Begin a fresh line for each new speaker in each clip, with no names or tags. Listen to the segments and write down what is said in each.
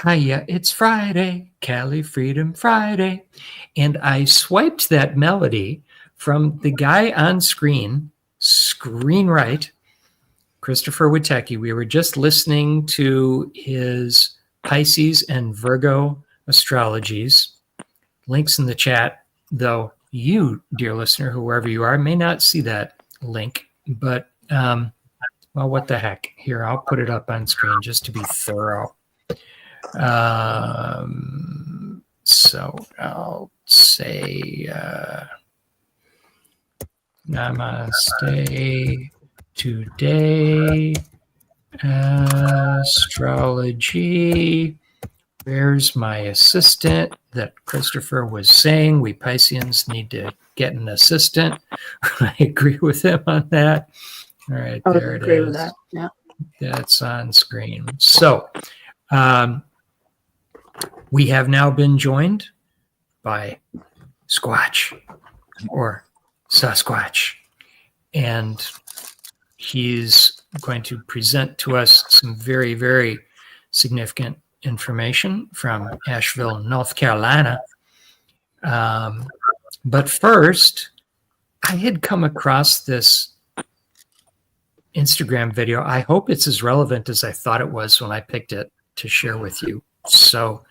Hiya, it's Friday, Cali Freedom Friday. And I swiped that melody from the guy on screen right, Christopher Witecki. We were just listening to his Pisces and Virgo astrologies. Links in the chat, though you, dear listener, whoever you are, may not see that link. But, well, what the heck? Here, I'll put it up on screen just to be thorough. So I'll say Namaste today, astrology. Where's my assistant that Christopher was saying we Pisceans need to get an assistant? I agree with him on that. All right, there it is. With that. Yeah. That's on screen. So we have now been joined by Squatch or Sasquatch, and he's going to present to us some very, very significant information from Asheville, North Carolina. But first, I had come across this Instagram video. I hope it's as relevant as I thought it was when I picked it to share with you. So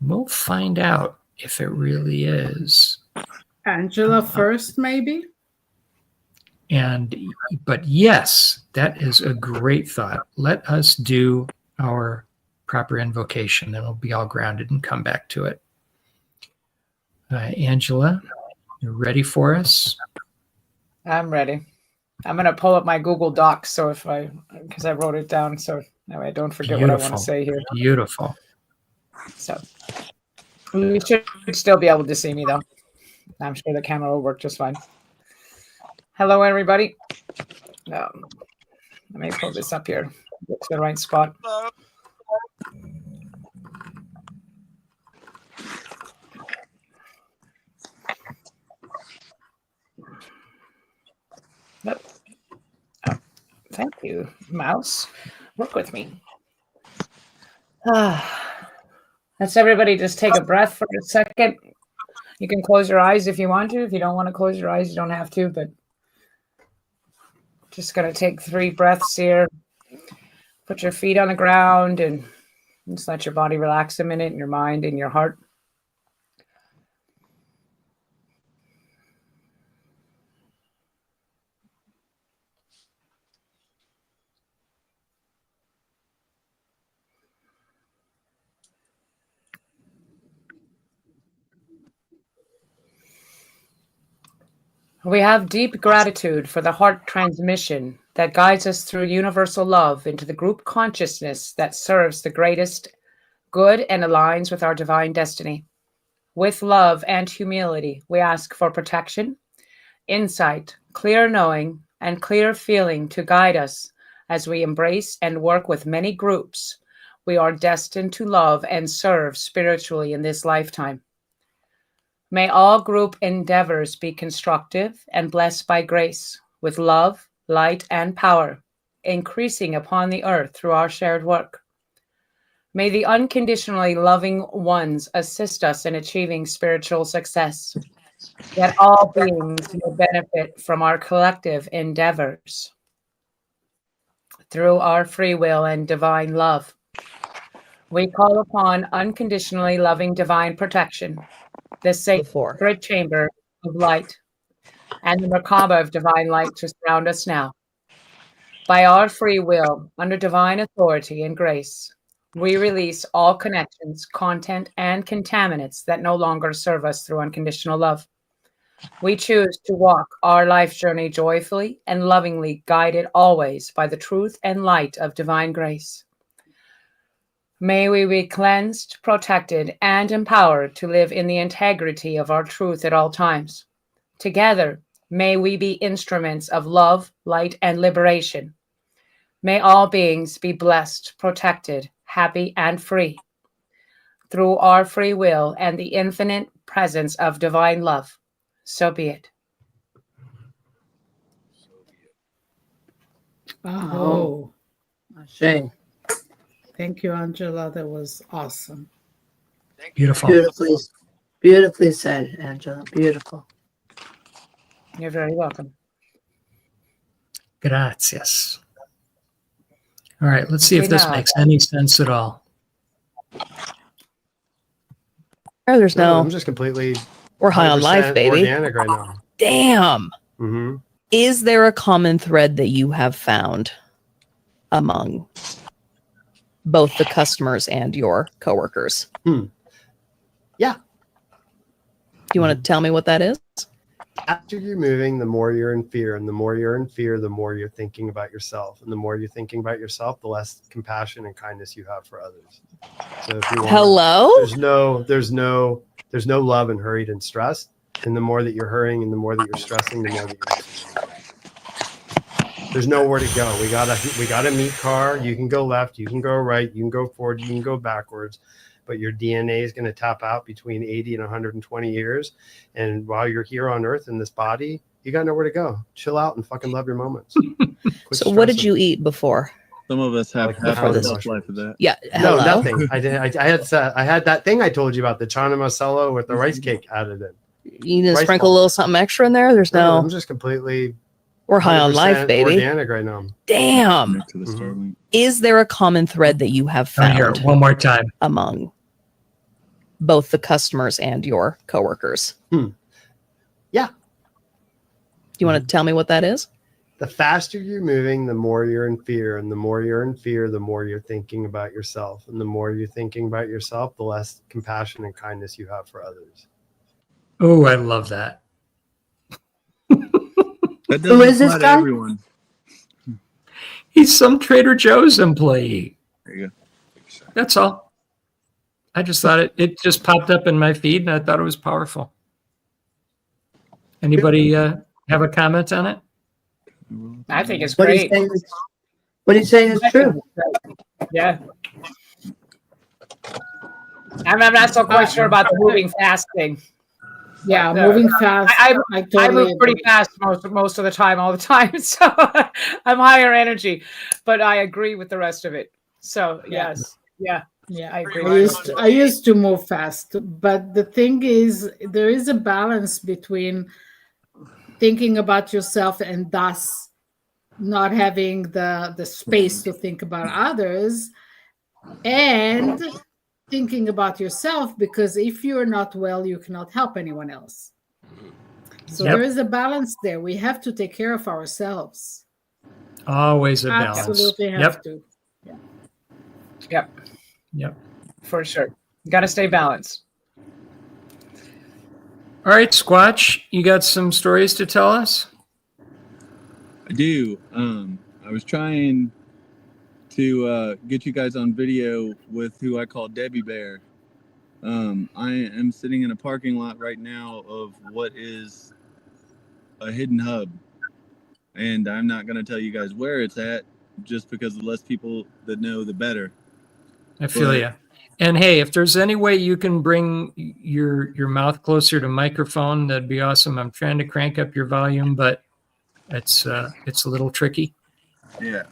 we'll find out if it really is.
Angela first, maybe?
But yes, that is a great thought. Let us do our proper invocation, then we'll be all grounded and come back to it. Angela, you ready for us?
I'm ready. I'm going to pull up my Google Docs because I wrote it down, so that way I don't forget what I want to say here.
Beautiful.
So you should still be able to see me, though. I'm sure the camera will work just fine. Hello, everybody. Let me pull this up here. Get to the right spot. Nope. Oh, thank you, mouse. Work with me. Let's everybody just take a breath for a second. You can close your eyes if you want to. If you don't want to close your eyes, you don't have to, but just going to take 3 breaths here. Put your feet on the ground and just let your body relax a minute, and your mind and your heart. We have deep gratitude for the heart transmission that guides us through universal love into the group consciousness that serves the greatest good and aligns with our divine destiny. With love and humility, we ask for protection, insight, clear knowing, and clear feeling to guide us as we embrace and work with many groups we are destined to love and serve spiritually in this lifetime. May all group endeavors be constructive and blessed by grace, with love, light, and power, increasing upon the earth through our shared work. May the unconditionally loving ones assist us in achieving spiritual success, that all beings will benefit from our collective endeavors. Through our free will and divine love, we call upon unconditionally loving divine protection, the sacred chamber of light, and the Merkaba of divine light to surround us now. By our free will, under divine authority and grace, we release all connections, content, and contaminants that no longer serve us through unconditional love. We choose to walk our life journey joyfully and lovingly, guided always by the truth and light of divine grace. May we be cleansed, protected, and empowered to live in the integrity of our truth at all times. Together, may we be instruments of love, light, and liberation. May all beings be blessed, protected, happy, and free. Through our free will and the infinite presence of divine love. So be it.
Oh,
shame.
Thank you, Angela. That was awesome.
Beautiful.
Beautifully said, Angela. Beautiful.
You're very welcome.
Gracias. All right, let's see if
Okay,
this
now.
makes any sense at all.
There's
No,
no.
I'm just completely.
We're high on life,
100%
baby.
Organic right now.
Damn.
Mm-hmm.
Is there a common thread that you have found among both the customers and your coworkers?
Yeah.
Do you want to tell me what that is?
After you're moving, the more you're in fear, and the more you're in fear, the more you're thinking about yourself, and the more you're thinking about yourself, the less compassion and kindness you have for others. So if you want,
Hello?
there's no love in hurried and stress, and the more that you're hurrying and the more that you're stressing, the more that you're. There's nowhere to go. We got a meet car. You can go left, you can go right, you can go forward, you can go backwards. But your DNA is going to tap out between 80 and 120 years. And while you're here on Earth in this body, you got nowhere to go. Chill out and fucking love your moments.
So what did you eat before?
Some of us have
Like
half
this.
a shelf life of that.
Yeah.
No,
Hello?
nothing. I had that thing I told you about, the chana masala with the rice cake added in.
You need to
Rice
sprinkle a
ball.
little something extra in there? There's
No,
no.
I'm just completely.
We're high on
100%
life, baby.
Organic right now.
Damn.
Next to the Starlink.
Is there a common thread that you have
Down here,
found
one more time.
among both the customers and your coworkers?
Yeah.
Do you want to tell me what that is?
The faster you're moving, the more you're in fear. And the more you're in fear, the more you're thinking about yourself. And the more you're thinking about yourself, the less compassion and kindness you have for others.
Oh, I love that.
That
Who
doesn't
is this
apply to
guy?
everyone.
He's some Trader Joe's employee.
There you go.
That's all. I just thought it just popped up in my feed, and I thought it was powerful. Anybody have a comment on it?
I think it's
What he's
great.
saying is, what he's saying is true.
Yeah. I'm not so quite sure about the moving fast thing.
Yeah,
But,
moving fast.
I
I totally
I move pretty
agree.
fast most of the time, all the time. So I'm higher energy, but I agree with the rest of it. So
Yeah.
yes, yeah,
Yeah,
I agree.
I used to move fast, but the thing is, there is a balance between thinking about yourself and thus not having the space to think about others, and thinking about yourself, because if you're not well, you cannot help anyone else. So
Yep.
there is a balance there. We have to take care of ourselves.
Always a balance.
Absolutely have
Yep.
to.
Yep,
Yep.
for sure. You got to stay balanced.
All right, Squatch, you got some stories to tell us?
I do. I was trying to get you guys on video with who I call Debbie Bear. I am sitting in a parking lot right now of what is a hidden hub. And I'm not going to tell you guys where it's at, just because the less people that know, the better.
I feel
But-
you. And hey, if there's any way you can bring your mouth closer to microphone, that'd be awesome. I'm trying to crank up your volume, but it's a little tricky.
Yeah.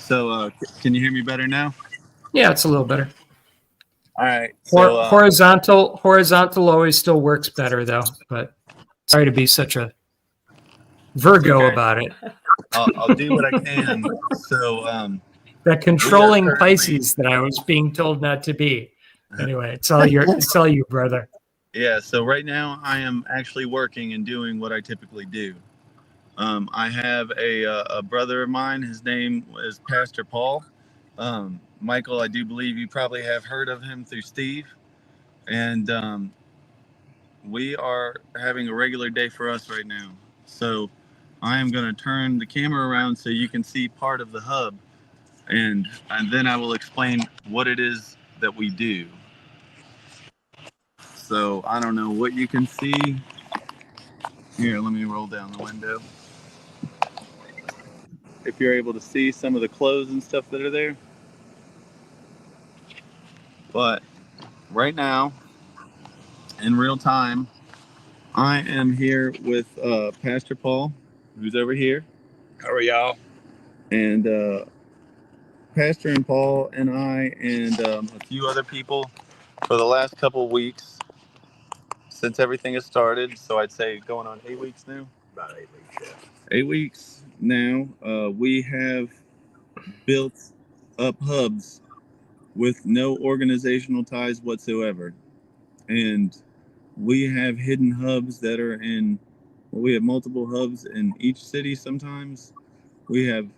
So can you hear me better now?
Yeah, it's a little better.
All right. So
Horizontal always still works better though, but sorry to be such a Virgo
Okay.
about it.
I'll do what I can. So
That controlling
We are currently-
Pisces that I was being told not to be. Anyway, it's all you, brother.
yeah. So right now I am actually working and doing what I typically do. I have a brother of mine. His name is Pastor Paul. Michael, I do believe you probably have heard of him through Steve. And we are having a regular day for us right now. So I am going to turn the camera around so you can see part of the hub. And then I will explain what it is that we do. So I don't know what you can see. Here, let me roll down the window. If you're able to see some of the clothes and stuff that are there. But right now, in real time, I am here with Pastor Paul, who's over here.
How are y'all?
And Pastor and Paul and I and a few other people for the last couple of weeks since everything has started. So I'd say going on 8 weeks now. About 8 weeks, yeah. 8 weeks now. We have built up hubs with no organizational ties whatsoever. And we have hidden hubs that are in, well, we have multiple hubs in each city sometimes. We have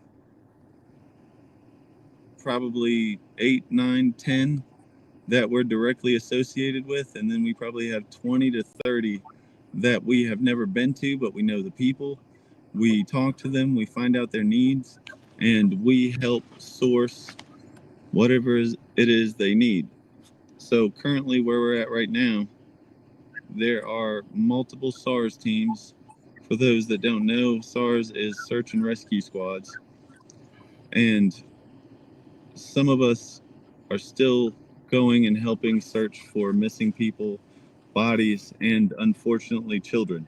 probably 8, 9, 10 that we're directly associated with. And then we probably have 20 to 30 that we have never been to, but we know the people. We talk to them, we find out their needs, and we help source whatever it is they need. So currently where we're at right now, there are multiple SARS teams. For those that don't know, SARS is search and rescue squads. And some of us are still going and helping search for missing people, bodies, and unfortunately children.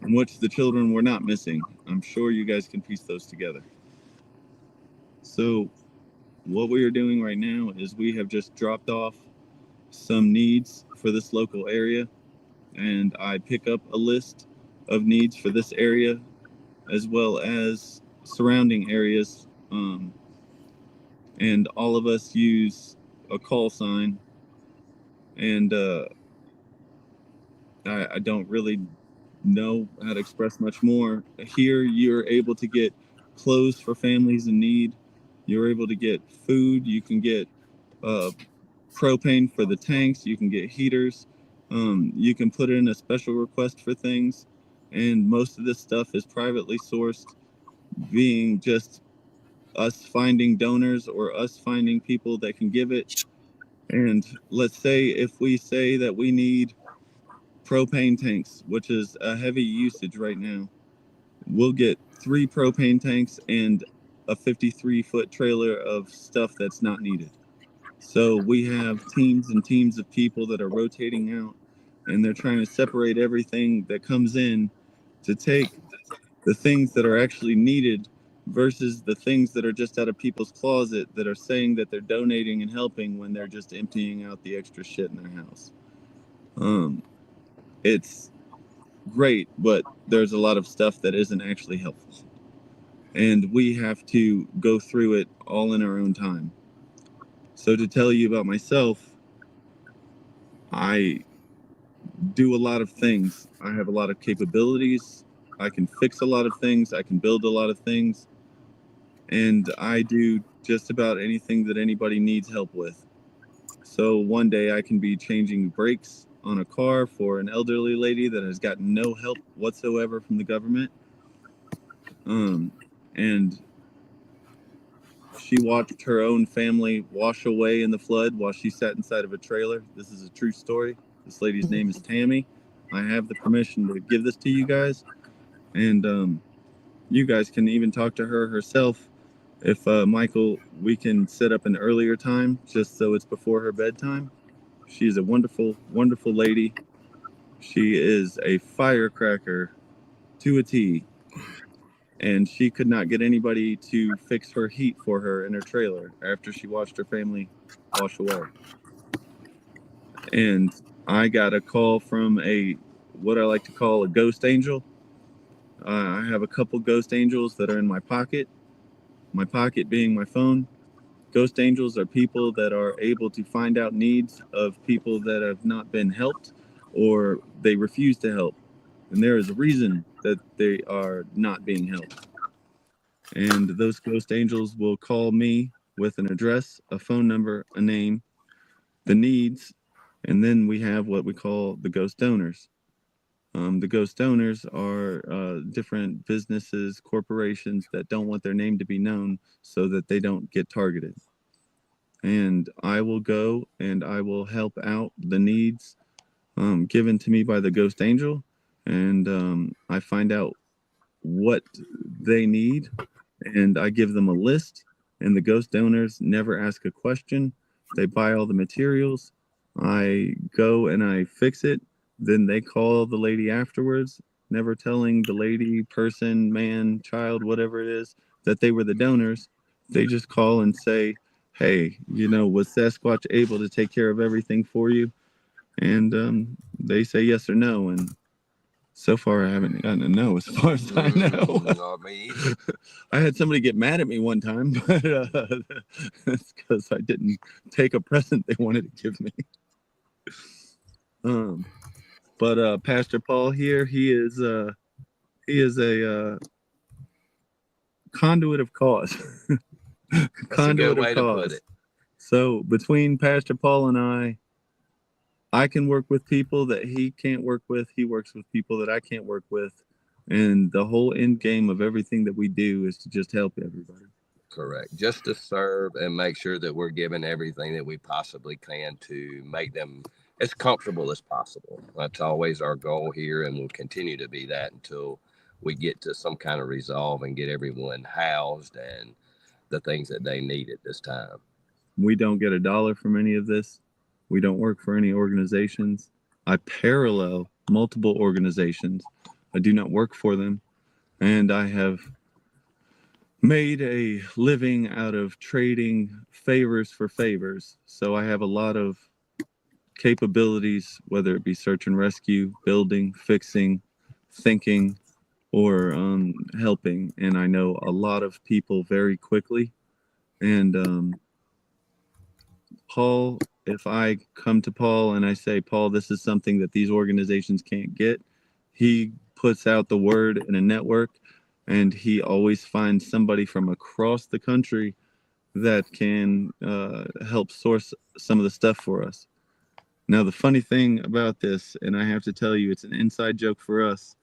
And which the children were not missing. I'm sure you guys can piece those together. So what we are doing right now is we have just dropped off some needs for this local area, and I pick up a list of needs for this area as well as surrounding areas, and all of us use a call sign, and I don't really know how to express much more. Here you're able to get clothes for families in need, you're able to get food, you can get propane for the tanks, you can get heaters, you can put in a special request for things, and most of this stuff is privately sourced, being just us finding donors or us finding people that can give it. And let's say if we say that we need propane tanks, which is a heavy usage right now, we'll get 3 propane tanks and a 53-foot trailer of stuff that's not needed. So we have teams and teams of people that are rotating out, and they're trying to separate everything that comes in to take the things that are actually needed versus the things that are just out of people's closet that are saying that they're donating and helping when they're just emptying out the extra shit in their house. It's great, but there's a lot of stuff that isn't actually helpful. And we have to go through it all in our own time. So to tell you about myself, I do a lot of things. I have a lot of capabilities. I can fix a lot of things. I can build a lot of things. And I do just about anything that anybody needs help with. So one day I can be changing brakes on a car for an elderly lady that has gotten no help whatsoever from the government. And she watched her own family wash away in the flood while she sat inside of a trailer. This is a true story. This lady's name is Tammy. I have the permission to give this to you guys. And you guys can even talk to her herself. If Michael, we can set up an earlier time just so it's before her bedtime. She's a wonderful, wonderful lady. She is a firecracker to a T. And she could not get anybody to fix her heat for her in her trailer after she watched her family wash away. And I got a call from what I like to call a ghost angel. I have a couple ghost angels that are in my pocket being my phone. Ghost angels are people that are able to find out needs of people that have not been helped or they refuse to help. And there is a reason that they are not being helped. And those ghost angels will call me with an address, a phone number, a name, the needs, and then we have what we call the ghost donors. The ghost donors are different businesses, corporations that don't want their name to be known so that they don't get targeted. And I will go and I will help out the needs given to me by the ghost angel. And I find out what they need and I give them a list. And the ghost donors never ask a question. They buy all the materials. I go and I fix it. Then they call the lady afterwards, never telling the lady, person, man, child, whatever it is, that they were the donors. They just call and say, hey, was Sasquatch able to take care of everything for you? And they say yes or no. And so far, I haven't gotten a no as far as I know.
Not me either.
I had somebody get mad at me one time, but that's because I didn't take a present they wanted to give me. But Pastor Paul here, he is a conduit of cause.
That's a good way to put it.
So between Pastor Paul and I can work with people that he can't work with. He works with people that I can't work with. And the whole end game of everything that we do is to just help everybody.
Correct. Just to serve and make sure that we're giving everything that we possibly can to make them as comfortable as possible. That's always our goal here, and will continue to be that until we get to some kind of resolve and get everyone housed and the things that they need at this time.
We don't get $1 from any of this. We don't work for any organizations. I parallel multiple organizations. I do not work for them. And I have made a living out of trading favors for favors. So I have a lot of capabilities, whether it be search and rescue, building, fixing, thinking, or helping. And I know a lot of people very quickly. And Paul, if I come to Paul and I say, Paul, this is something that these organizations can't get, he puts out the word in a network, and he always finds somebody from across the country that can help source some of the stuff for us. Now, the funny thing about this, and I have to tell you, it's an inside joke for us,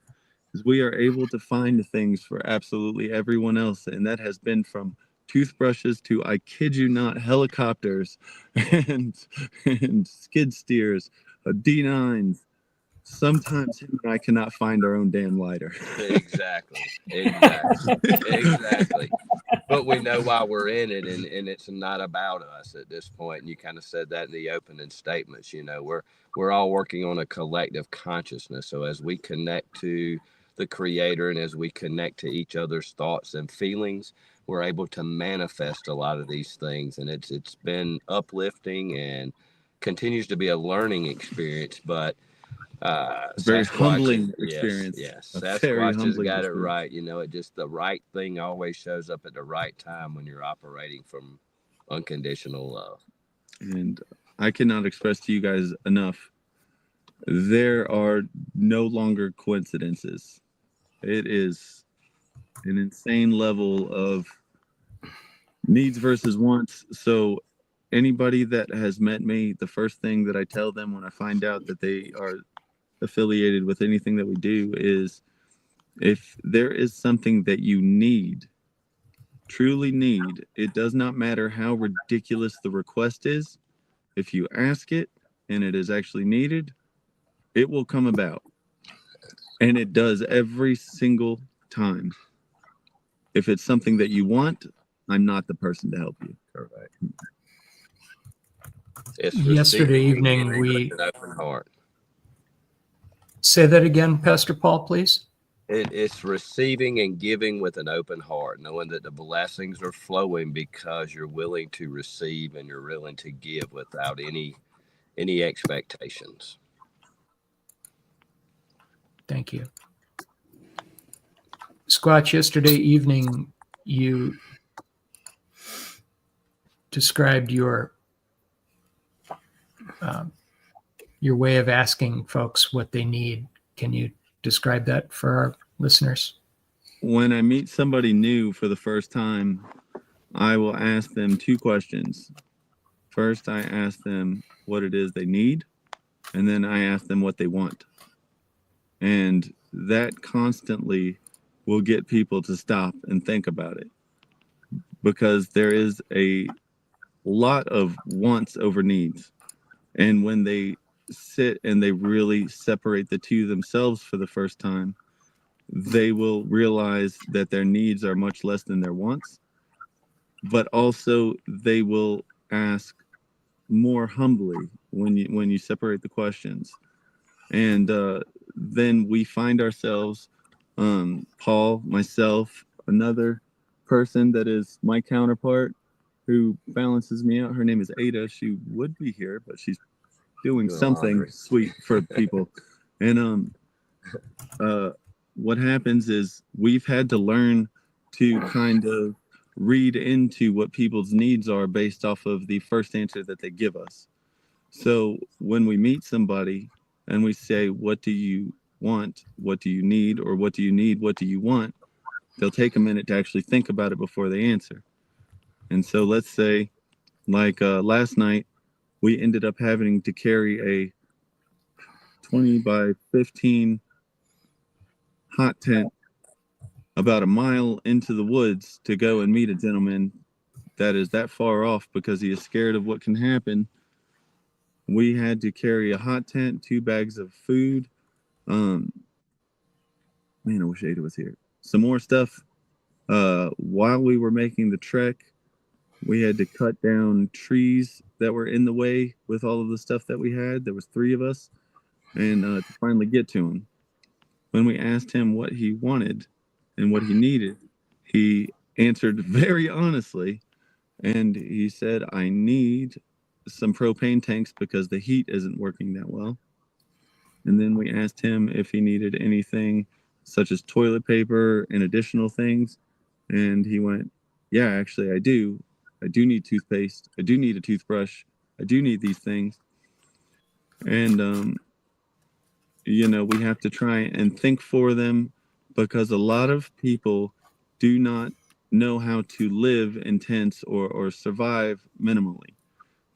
is we are able to find things for absolutely everyone else, and that has been from toothbrushes to, I kid you not, helicopters and skid steers, D9s. Sometimes him and I cannot find our own damn lighter.
Exactly. But we know why we're in it, and it's not about us at this point. And you kind of said that in the opening statements. We're all working on a collective consciousness. So as we connect to the Creator and as we connect to each other's thoughts and feelings, we're able to manifest a lot of these things. And it's been uplifting and continues to be a learning experience, but
very
Sasquatch
humbling experience.
Yes. Sasquatch has got it right. It just, the right thing always shows up at the right time when you're operating from unconditional love.
And I cannot express to you guys enough, there are no longer coincidences. It is an insane level of needs versus wants. So anybody that has met me, the first thing that I tell them when I find out that they are affiliated with anything that we do is, if there is something that you need, truly need, it does not matter how ridiculous the request is. If you ask it and it is actually needed, it will come about. And it does every single time. If it's something that you want, I'm not the person to help you.
Correct.
Yesterday evening, we
an open heart.
Say that again, Pastor Paul, please.
It's receiving and giving with an open heart, knowing that the blessings are flowing because you're willing to receive and you're willing to give without any expectations.
Thank you. Squatch, yesterday evening, you described your way of asking folks what they need. Can you describe that for our listeners?
When I meet somebody new for the first time, I will ask them 2 questions. First, I ask them what it is they need, and then I ask them what they want. And that constantly will get people to stop and think about it, because there is a lot of wants over needs. And when they sit and they really separate the two themselves for the first time, they will realize that their needs are much less than their wants, but also they will ask more humbly when you separate the questions. And then we find ourselves, Paul, myself, another person that is my counterpart who balances me out. Her name is Ada. She would be here, but she's doing something
laundry.
sweet for people. And what happens is we've had to learn to kind of read into what people's needs are based off of the first answer that they give us. So when we meet somebody and we say, what do you want? What do you need? Or what do you need? What do you want? They'll take a minute to actually think about it before they answer. And so let's say, like last night, we ended up having to carry a 20 by 15 hot tent about a mile into the woods to go and meet a gentleman that is that far off because he is scared of what can happen. We had to carry a hot tent, 2 bags of food. Man, I wish Ada was here. Some more stuff. While we were making the trek, we had to cut down trees that were in the way with all of the stuff that we had. There was 3 of us, and to finally get to him. When we asked him what he wanted and what he needed, he answered very honestly, and he said, I need some propane tanks because the heat isn't working that well. And then we asked him if he needed anything such as toilet paper and additional things. And he went, yeah, actually, I do. I do need toothpaste. I do need a toothbrush. I do need these things. And, we have to try and think for them because a lot of people do not know how to live in tents or survive minimally.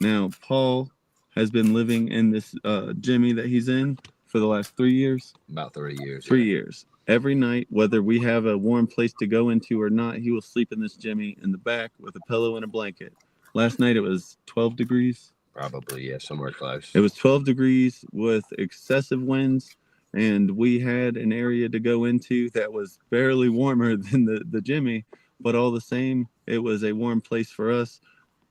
Now, Paul has been living in this Jimmy that he's in for the last 3 years.
About 3 years.
3 years. Every night, whether we have a warm place to go into or not, he will sleep in this Jimmy in the back with a pillow and a blanket. Last night, it was 12 degrees.
Probably, yeah, somewhere close.
It was 12 degrees with excessive winds, and we had an area to go into that was barely warmer than the Jimmy, but all the same, it was a warm place for us.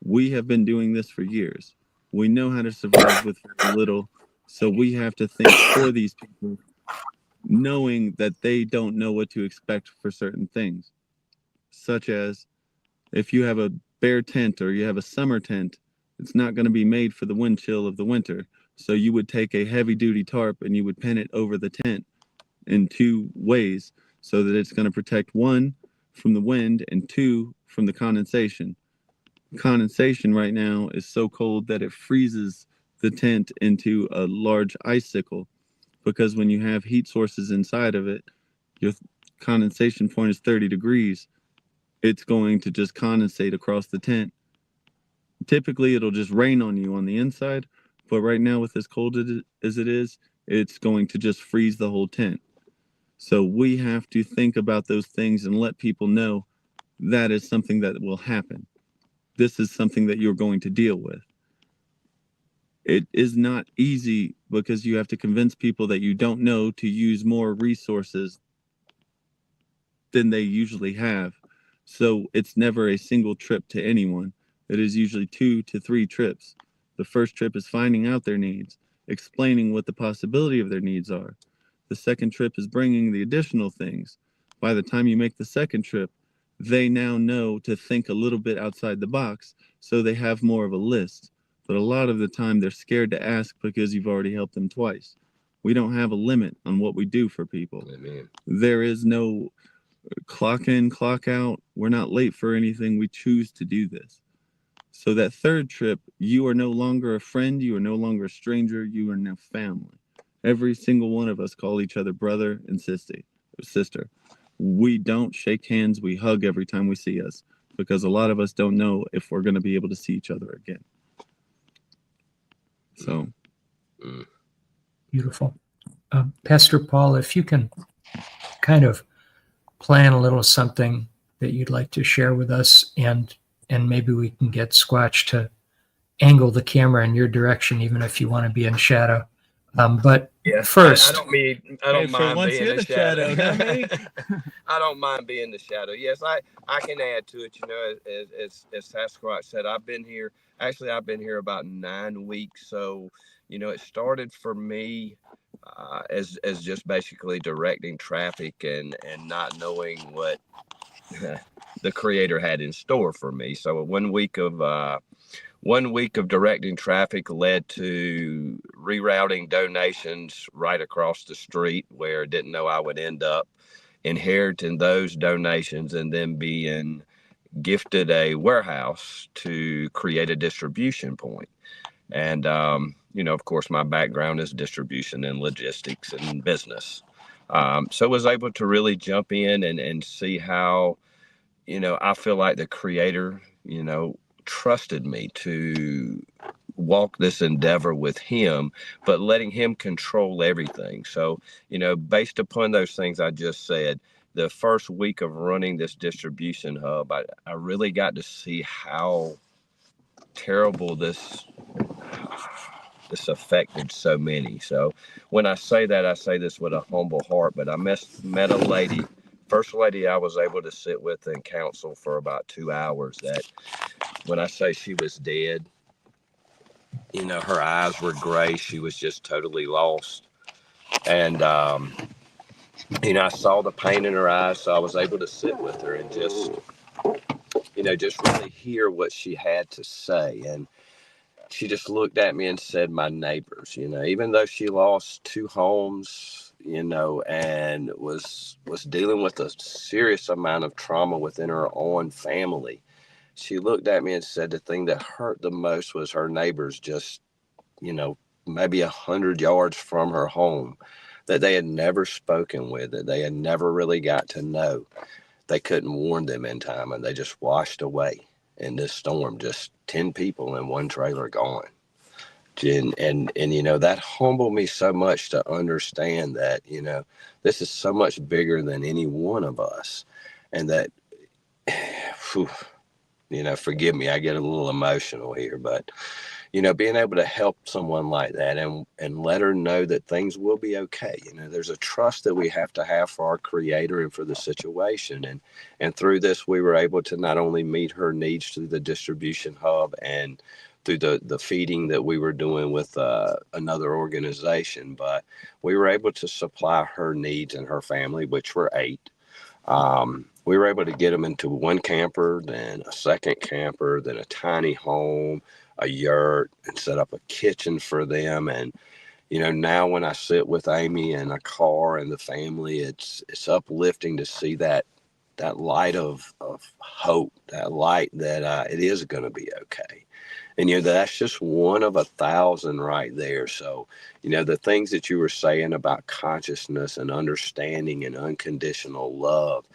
We have been doing this for years. We know how to survive with very little, so we have to think for these people, knowing that they don't know what to expect for certain things, such as if you have a bare tent or you have a summer tent, it's not going to be made for the wind chill of the winter. So you would take a heavy duty tarp and you would pin it over the tent in 2 ways so that it's going to protect 1 from the wind and 2 from the condensation. Condensation right now is so cold that it freezes the tent into a large icicle, because when you have heat sources inside of it, your condensation point is 30 degrees. It's going to just condensate across the tent. Typically, it'll just rain on you on the inside, but right now with as cold as it is, it's going to just freeze the whole tent. So we have to think about those things and let people know that is something that will happen. This is something that you're going to deal with. It is not easy because you have to convince people that you don't know to use more resources than they usually have. So it's never a single trip to anyone. It is usually 2 to 3 trips. The first trip is finding out their needs, explaining what the possibility of their needs are. The second trip is bringing the additional things. By the time you make the second trip, they now know to think a little bit outside the box, so they have more of a list. But a lot of the time they're scared to ask because you've already helped them twice. We don't have a limit on what we do for people.
Amen.
There is no clock in, clock out. We're not late for anything. We choose to do this. So that third trip, you are no longer a friend. You are no longer a stranger. You are now family. Every single one of us call each other brother and sister. We don't shake hands. We hug every time we see us because a lot of us don't know if we're going to be able to see each other again. So.
Beautiful. Pastor Paul, if you can kind of plan a little something that you'd like to share with us, and maybe we can get Squatch to angle the camera in your direction, even if you want to be in shadow. But
yes,
first,
I don't mind being in the shadow. I don't mind being the shadow. Yes, I can add to it. You know, as Sasquatch said, I've been here about 9 weeks. So, you know, it started for me as just basically directing traffic and not knowing what the Creator had in store for me. So 1 week of 1 week of directing traffic led to rerouting donations right across the street, where I didn't know I would end up inheriting those donations and then being gifted a warehouse to create a distribution point. And, of course, my background is distribution and logistics and business. So I was able to really jump in and see how, I feel like the Creator, trusted me to walk this endeavor with him, but letting him control everything. So, based upon those things I just said, the first week of running this distribution hub, I really got to see how terrible this affected so many. So when I say that, I say this with a humble heart, but I met a lady, first lady I was able to sit with and counsel for about 2 hours, that when I say she was dead, her eyes were gray. She was just totally lost. And, I saw the pain in her eyes, so I was able to sit with her and just really hear what she had to say. And she just looked at me and said, my neighbors, even though she lost 2 homes, and was dealing with a serious amount of trauma within her own family, she looked at me and said the thing that hurt the most was her neighbors just, maybe 100 yards from her home, that they had never spoken with, that they had never really got to know. They couldn't warn them in time, and they just washed away in this storm. Just 10 people in one trailer gone. And that humbled me so much to understand that, this is so much bigger than any one of us. And that, forgive me, I get a little emotional here, but, being able to help someone like that and let her know that things will be okay. There's a trust that we have to have for our Creator and for the situation. And through this, we were able to not only meet her needs through the distribution hub and through the feeding that we were doing with another organization, but we were able to supply her needs and her family, which were 8. We were able to get them into one camper, then a second camper, then a tiny home, a yurt, and set up a kitchen for them. And, now when I sit with Amy in a car and the family, it's uplifting to see that light of hope, that light that it is going to be okay. And, that's just one of 1,000 right there. So, the things that you were saying about consciousness and understanding and unconditional love,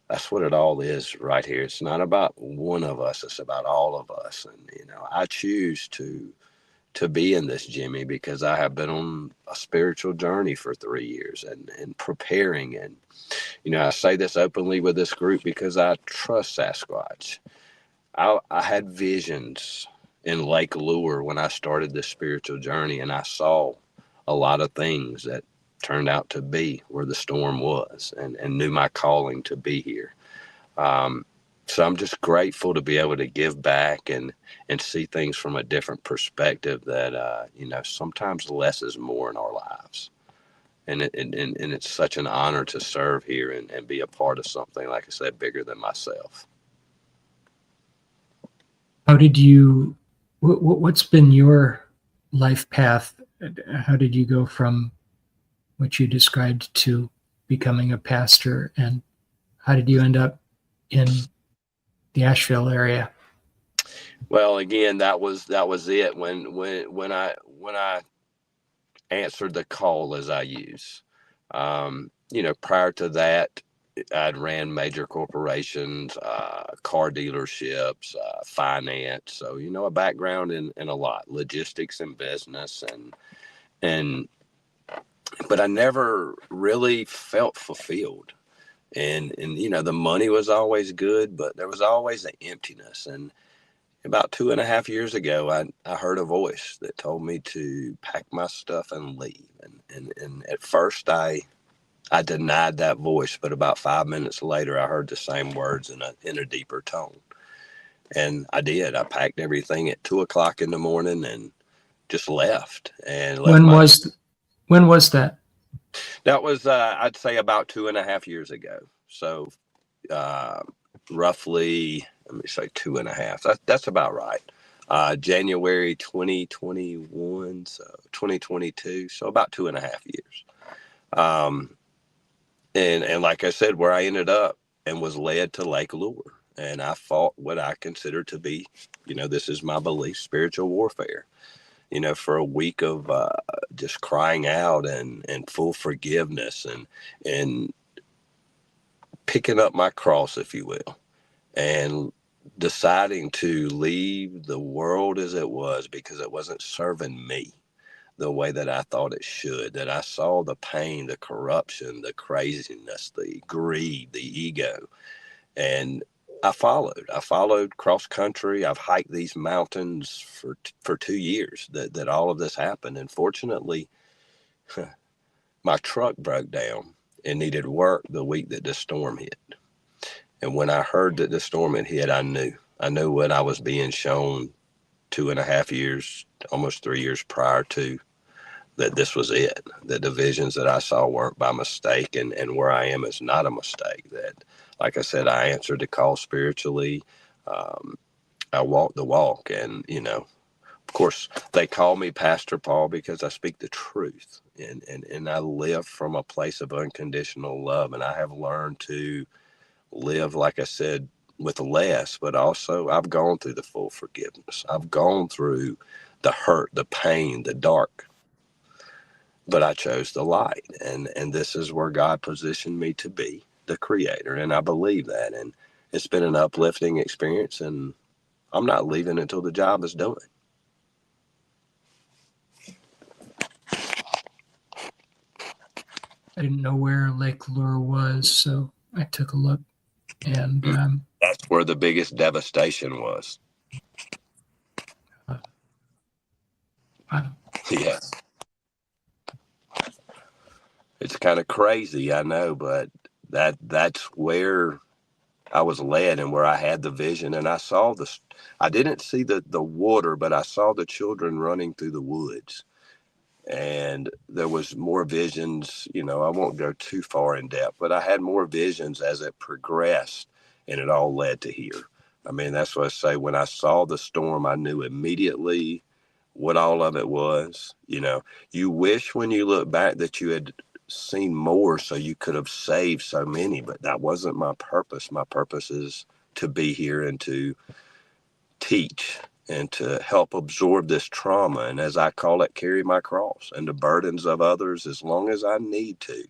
that's what it all is right here. It's not about one of us. It's about all of us. And, I choose to be in this, Jimmy, because I have been on a spiritual journey for 3 years and preparing. And, I say this openly with this group because I trust Sasquatch. I had visions in Lake Lure when I started this spiritual journey, and I saw a lot of things that turned out to be where the storm was, and knew my calling to be here. So I'm just grateful to be able to give back and see things from a different perspective, that, sometimes less is more in our lives. And it's such an honor to serve here and be a part of something, like I said, bigger than myself.
How did you, what's been your life path? How did you go from what you described to becoming a pastor, and how did you end up in the Asheville area?
Well, again, that was it. When I answered the call, as I use, prior to that, I'd ran major corporations, car dealerships, finance. So, a background in a lot, logistics and business, but I never really felt fulfilled. And the money was always good, but there was always an emptiness. And about 2.5 years ago, I heard a voice that told me to pack my stuff and leave. And at first I denied that voice, but about 5 minutes later, I heard the same words in a deeper tone. And I did. I packed everything at 2:00 in the morning and just left. And
When was that?
That was, I'd say, about 2.5 years ago. So roughly, let me say 2.5. That's about right. January 2021, so 2022, so about 2.5 years. And like I said, where I ended up and was led to Lake Lure, and I fought what I consider to be, this is my belief, spiritual warfare. For a week of just crying out and full forgiveness and picking up my cross, if you will, and deciding to leave the world as it was because it wasn't serving me the way that I thought it should, that I saw the pain, the corruption, the craziness, the greed, the ego. And I followed cross country. I've hiked these mountains for 2 years that all of this happened. And fortunately, my truck broke down and needed work the week that the storm hit. And when I heard that the storm had hit, I knew what I was being shown 2.5 years, almost 3 years prior to, that this was it, that the visions that I saw weren't by mistake, and where I am is not a mistake. That, like I said, I answered the call spiritually. I walked the walk, and, of course, they call me Pastor Paul because I speak the truth, and I live from a place of unconditional love, and I have learned to live, like I said, with less, but also I've gone through the full forgiveness. I've gone through the hurt, the pain, the dark, but I chose the light, and this is where God positioned me to be, the creator, and I believe that, and it's been an uplifting experience, and I'm not leaving until the job is done.
I didn't know where Lake Lure was, so I took a look, and
That's where the biggest devastation was.
wow.
Yes. It's kind of crazy, I know, but that's where I was led and where I had the vision, and I didn't see the water, but I saw the children running through the woods, and there was more visions. I won't go too far in depth, but I had more visions as it progressed, and it all led to here. I mean, that's what I say. When I saw the storm, I knew immediately what all of it was. You wish when you look back that you had seen more so you could have saved so many, but that wasn't my purpose. My purpose is to be here and to teach and to help absorb this trauma, and, as I call it, carry my cross and the burdens of others as long as I need to,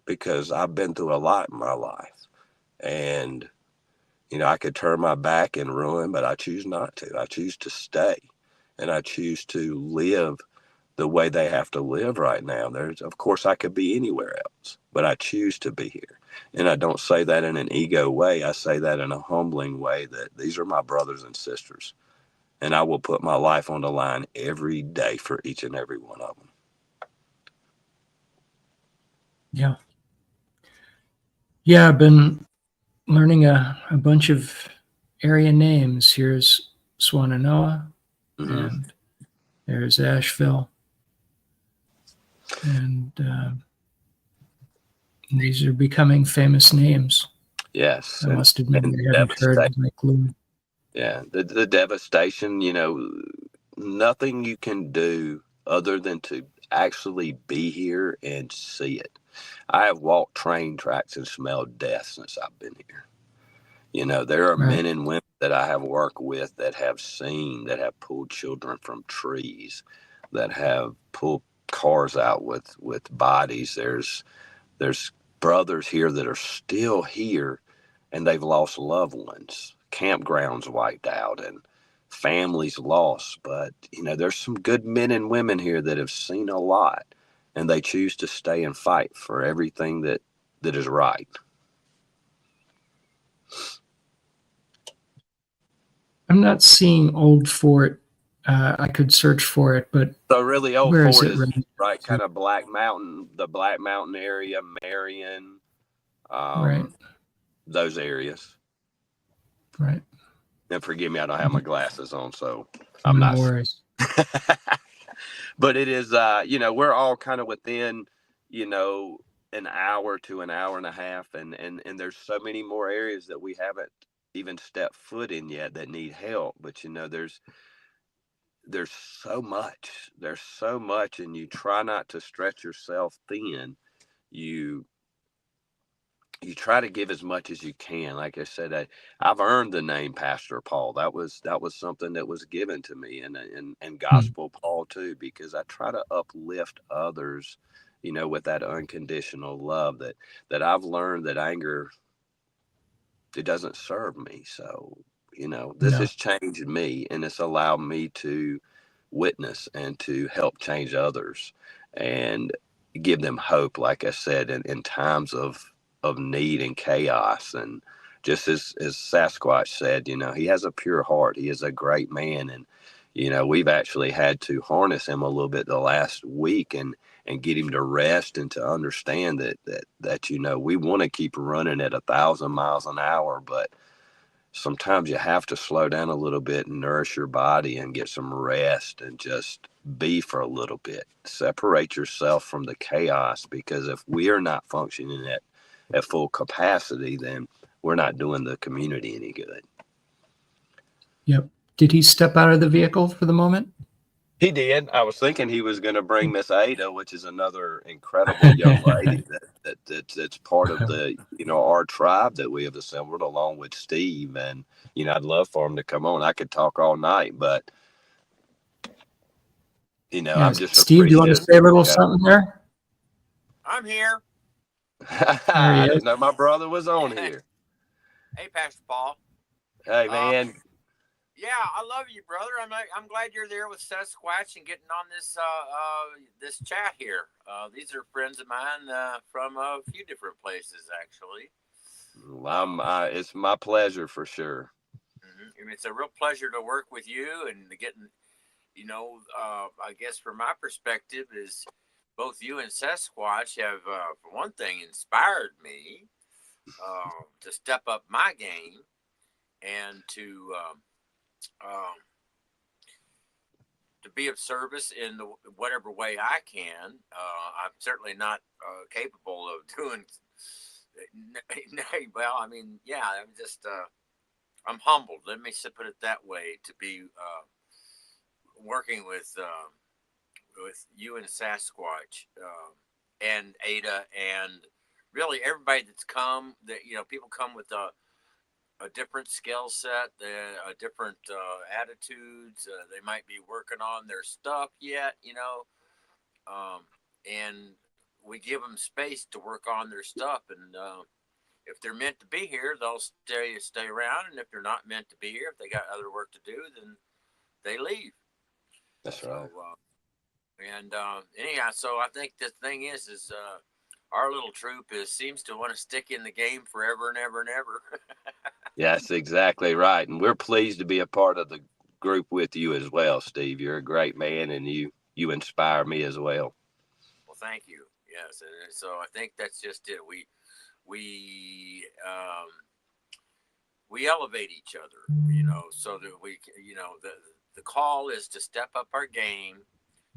because I've been through a lot in my life, and I could turn my back and ruin, but I choose not to. I choose to stay, and I choose to live the way they have to live right now. Of course, I could be anywhere else, but I choose to be here. And I don't say that in an ego way. I say that in a humbling way, that these are my brothers and sisters, and I will put my life on the line every day for each and every one of them.
Yeah. Yeah, I've been learning a bunch of area names. Here's Swannanoa, and there's Asheville. And these are becoming famous names.
Yes.
I must admit, I haven't heard Lake Lure.
Yeah, the devastation, nothing you can do other than to actually be here and see it. I have walked train tracks and smelled death since I've been here. There are men and women that I have worked with that have pulled children from trees, that have pulled cars out with bodies. There's brothers here that are still here, and they've lost loved ones, campgrounds wiped out, and families lost. But, there's some good men and women here that have seen a lot, and they choose to stay and fight for everything that is right.
I'm not seeing Old Fort. I could search for it, but
So really, Old
where
Fort
is it?
right, kind of Black Mountain, the Black Mountain area, Marion,
Right.
those areas.
Right.
And forgive me, I don't have my glasses on, so I'm
No
not.
worries.
But it is, we're all kind of within, an hour to an hour and a half, and there's so many more areas that we haven't even stepped foot in yet that need help. But there's so much, and you try not to stretch yourself thin. You try to give as much as you can. Like I said, I've earned the name Pastor Paul. That was something that was given to me, and Gospel Paul too, because I try to uplift others, with that unconditional love that I've learned that anger, it doesn't serve me. So, this has changed me, and it's allowed me to witness and to help change others and give them hope, like I said, in times of need and chaos. And just as Sasquatch said, he has a pure heart. He is a great man. And, we've actually had to harness him a little bit the last week and get him to rest and to understand that we want to keep running at 1,000 miles an hour, but sometimes you have to slow down a little bit and nourish your body and get some rest and just be for a little bit. Separate yourself from the chaos, because if we are not functioning at full capacity, then we're not doing the community any good.
Yep. Did he step out of the vehicle for the moment?
He did. I was thinking he was going to bring Miss Ada, which is another incredible young lady that's part of the our tribe that we have assembled along with Steve. And I'd love for him to come on. I could talk all night, but I'm just
Steve, do you want to say a little something there?
I'm here.
I didn't know my brother was on here.
Hey, Pastor Paul.
Hey, man.
Yeah, I love you, brother. I'm glad you're there with Sasquatch and getting on this this chat here. These are friends of mine from a few different places, actually.
Well, it's my pleasure for sure.
Mm-hmm. It's a real pleasure to work with you and getting, I guess from my perspective is both you and Sasquatch have, for one thing, inspired me to step up my game and to be of service in whatever way I can. I'm certainly not capable of doing. Well, I mean, yeah, I'm just I'm humbled. Let me put it that way, to be working with you and Sasquatch and Ada and really everybody that's come. That people come with a different skill set, a different attitudes. They might be working on their stuff yet, and we give them space to work on their stuff. And if they're meant to be here, they'll stay around. And if they're not meant to be here, if they got other work to do, then they leave.
That's right.
Anyhow, so I think the thing is our little troop seems to want to stick in the game forever and ever and ever.
Yeah, that's exactly right. And we're pleased to be a part of the group with you as well, Steve. You're a great man, and you inspire me as well.
Well, thank you. Yes. And so I think that's just it. We elevate each other, so that we, the call is to step up our game,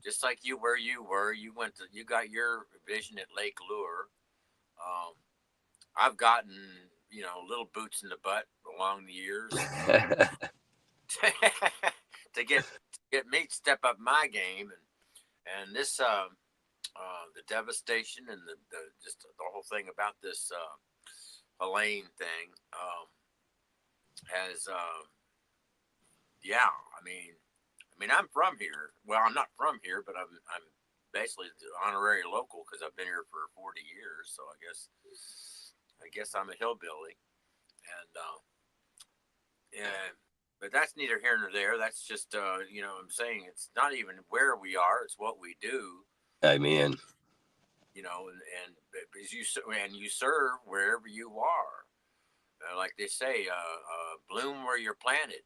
just like you were. You got your vision at Lake Lure. I've gotten, little boots in the butt along the years to get me to step up my game, and this the devastation and the just the whole thing about this Elaine thing has I mean I'm from here. Well, I'm not from here, but I'm basically the honorary local because I've been here for 40 years. So I guess I'm a hillbilly, and but that's neither here nor there. That's just I'm saying it's not even where we are; it's what we do.
Amen.
And as you serve wherever you are, like they say, bloom where you're planted.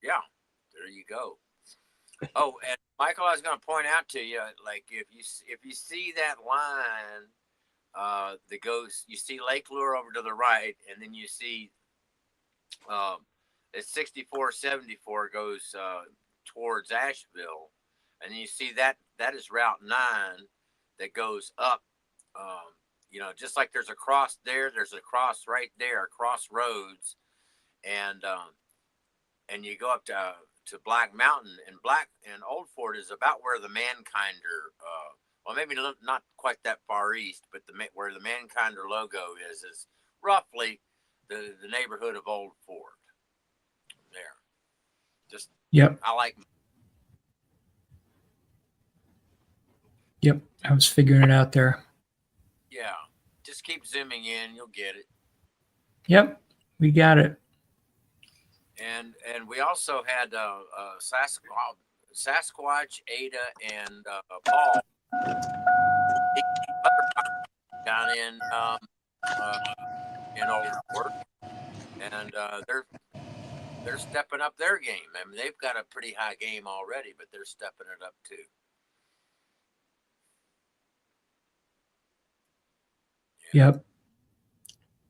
Yeah, there you go. Oh, and Michael, I was going to point out to you, like if you see that line that goes, you see Lake Lure over to the right, and then you see it's 6474 goes towards Asheville, and then you see that is Route 9 that goes up just like there's a cross there, there's a cross right there, crossroads, and you go up to Black Mountain, and Old Fort is about where the Mankinder, well, maybe not quite that far east, but where the Mankinder logo is roughly the neighborhood of Old Fort. There, just
Yep.
I like.
Yep. I was figuring it out there.
Yeah, just keep zooming in, you'll get it.
Yep. We got it.
And we also had Sasquatch, Ada, and Paul down in Old Fort, and they're stepping up their game. I mean, they've got a pretty high game already, but they're stepping it up too. Yeah.
Yep.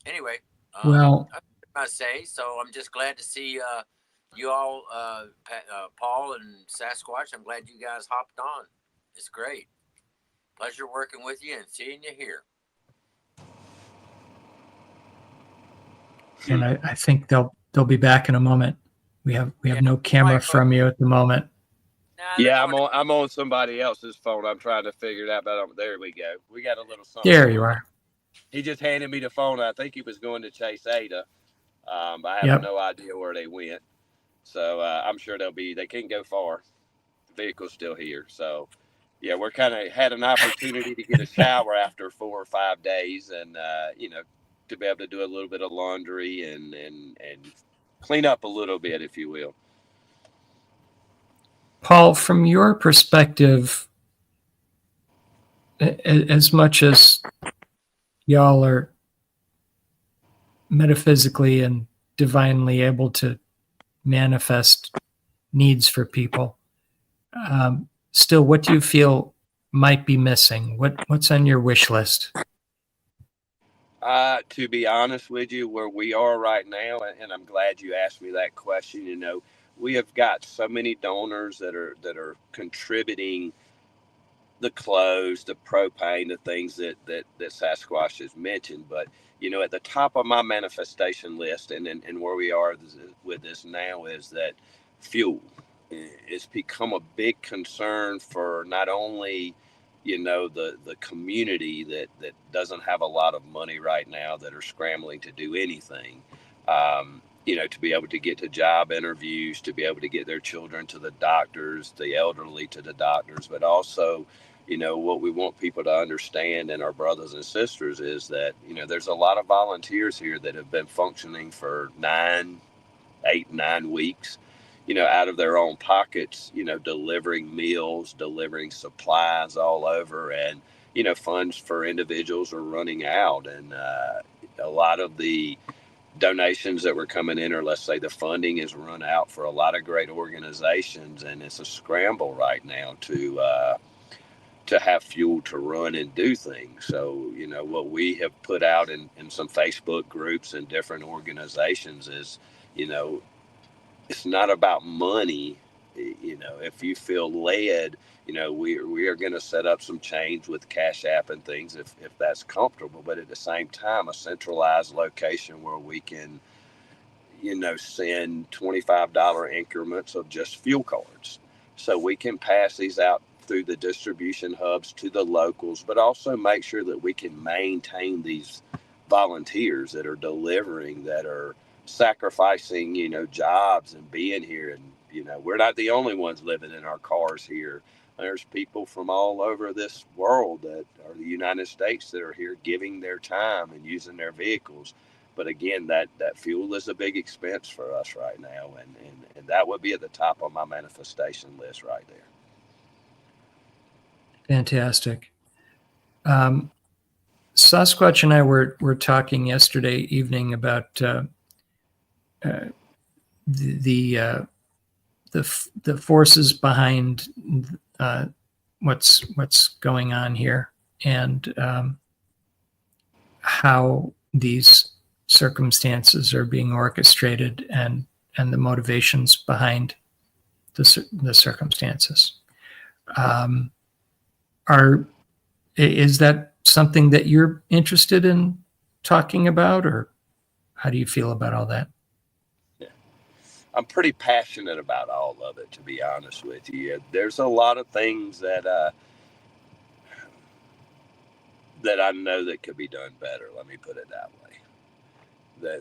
Anyway,
Well,
I say so. I'm just glad to see you all, Paul and Sasquatch. I'm glad you guys hopped on. It's great. Pleasure working with you and seeing you here.
and I think they'll be back in a moment. We have no camera from you at the moment.
Yeah, I'm on somebody else's phone. I'm trying to figure it out. But there we go. We got a little something.
There you are.
He just handed me the phone. I think he was going to chase Ada. But I have no idea where they went. So I'm sure they can't go far. The vehicle's still here. So yeah, we're kind of had an opportunity to get a shower after 4 or 5 days, and to be able to do a little bit of laundry and clean up a little bit, if you will.
Paul, from your perspective, as much as y'all are metaphysically and divinely able to manifest needs for people, still, what do you feel might be missing? What's on your wish list?
To be honest with you, where we are right now, and I'm glad you asked me that question. We have got so many donors that are contributing the clothes, the propane, the things that Sasquatch has mentioned. But at the top of my manifestation list, and where we are with this now, is that fuel. It's become a big concern for not only the community that doesn't have a lot of money right now, that are scrambling to do anything, to be able to get to job interviews, to be able to get their children to the doctors, the elderly to the doctors, but also, what we want people to understand, and our brothers and sisters, is that, there's a lot of volunteers here that have been functioning for 8, 9 weeks, out of their own pockets, delivering meals, delivering supplies all over, and, funds for individuals are running out. And a lot of the donations that were coming in, or let's say the funding is run out for a lot of great organizations, and it's a scramble right now to have fuel to run and do things. So, what we have put out in some Facebook groups and different organizations is, it's not about money. If you feel led, we are going to set up some change with Cash App and things if that's comfortable. But at the same time, a centralized location where we can, send $25 increments of just fuel cards. So we can pass these out through the distribution hubs to the locals, but also make sure that we can maintain these volunteers that are delivering, that are sacrificing, jobs and being here. And, we're not the only ones living in our cars here. There's people from all over this world that are the United States that are here giving their time and using their vehicles. But again, that fuel is a big expense for us right now. And that would be at the top of my manifestation list right there.
Fantastic. Sasquatch and I were talking yesterday evening about the forces behind what's going on here, and how these circumstances are being orchestrated, and the motivations behind the circumstances. Is that something that you're interested in talking about, or how do you feel about all that?
I'm pretty passionate about all of it, to be honest with you. There's a lot of things that I know that could be done better. Let me put it that way. That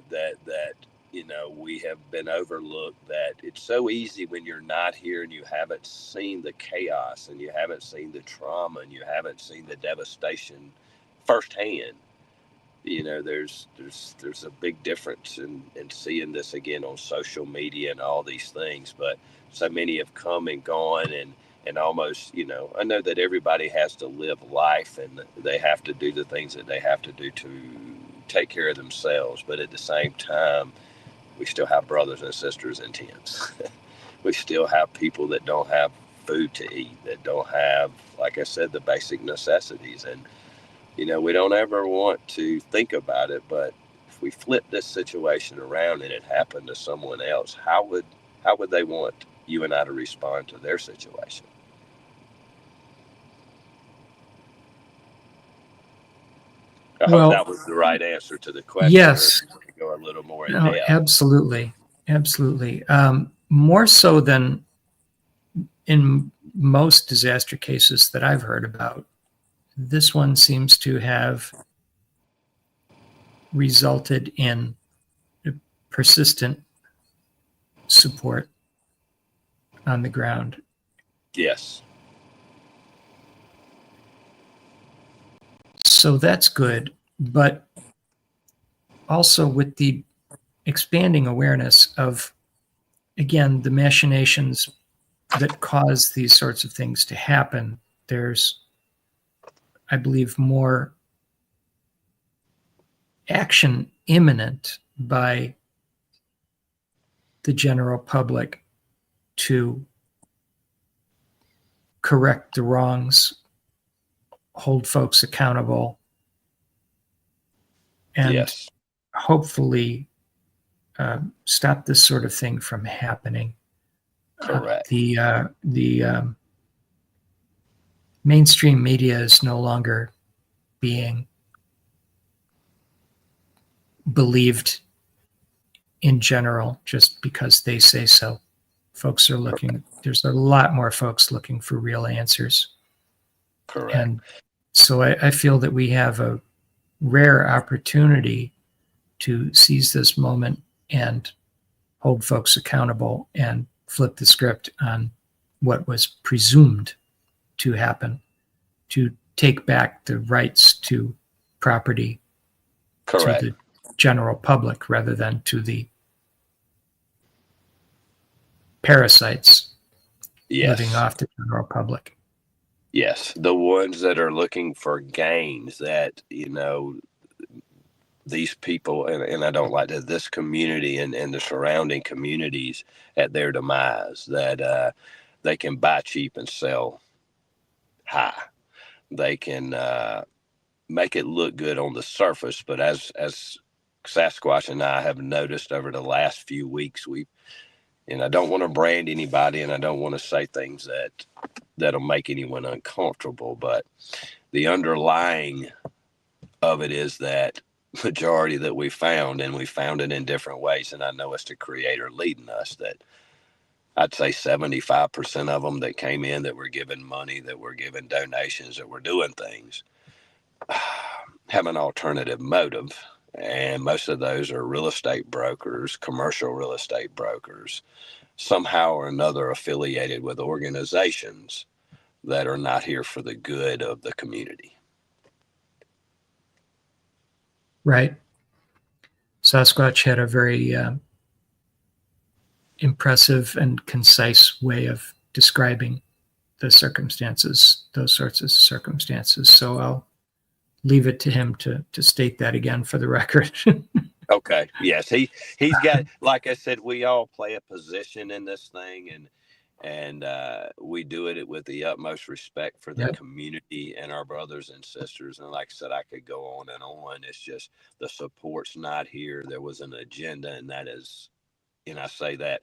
we have been overlooked. That it's so easy when you're not here and you haven't seen the chaos and you haven't seen the trauma and you haven't seen the devastation firsthand. There's a big difference in seeing this again on social media and all these things, but so many have come and gone, and almost, I know that everybody has to live life and they have to do the things that they have to do to take care of themselves, but at the same time, we still have brothers and sisters in tents. We still have people that don't have food to eat, that don't have, like I said, the basic necessities. And we don't ever want to think about it, but if we flip this situation around and it happened to someone else, how would they want you and I to respond to their situation? I hope that was the right answer to the question.
Yes.
Go a little more in
No,
depth.
absolutely. More so than in most disaster cases that I've heard about, this one seems to have resulted in persistent support on the ground.
Yes.
So that's good, but also with the expanding awareness of, again, the machinations that cause these sorts of things to happen, there's, I believe, more action imminent by the general public to correct the wrongs, hold folks accountable, and
yes.
hopefully stop this sort of thing from happening.
Correct.
The mainstream media is no longer being believed in general just because they say so. Folks are looking, there's a lot more folks looking for real answers.
Correct.
And so I feel that we have a rare opportunity to seize this moment and hold folks accountable and flip the script on what was presumed to happen, to take back the rights to property
Correct.
to the general public rather than to the parasites living off the general public.
Yes, the ones that are looking for gains, that, these people, and I don't like that, this community and the surrounding communities at their demise, that they can buy cheap and sell high. They can make it look good on the surface, but as Sasquatch and I have noticed over the last few weeks, and I don't want to brand anybody, and I don't want to say things that'll make anyone uncomfortable, but the underlying of it is that majority that we found, and we found it in different ways, and I know it's the Creator leading us, that I'd say 75% of them that came in, that were given money, that were given donations, that were doing things, have an alternative motive. And most of those are real estate brokers, commercial real estate brokers, somehow or another affiliated with organizations that are not here for the good of the community.
Right. Sasquatch had a very impressive and concise way of describing the circumstances, those sorts of circumstances. So I'll leave it to him to state that again for the record.
Okay. Yes. He's got, like I said, we all play a position in this thing, and we do it with the utmost respect for the community and our brothers and sisters. And like I said, I could go on and on. It's just the support's not here. There was an agenda, and that is, and I say that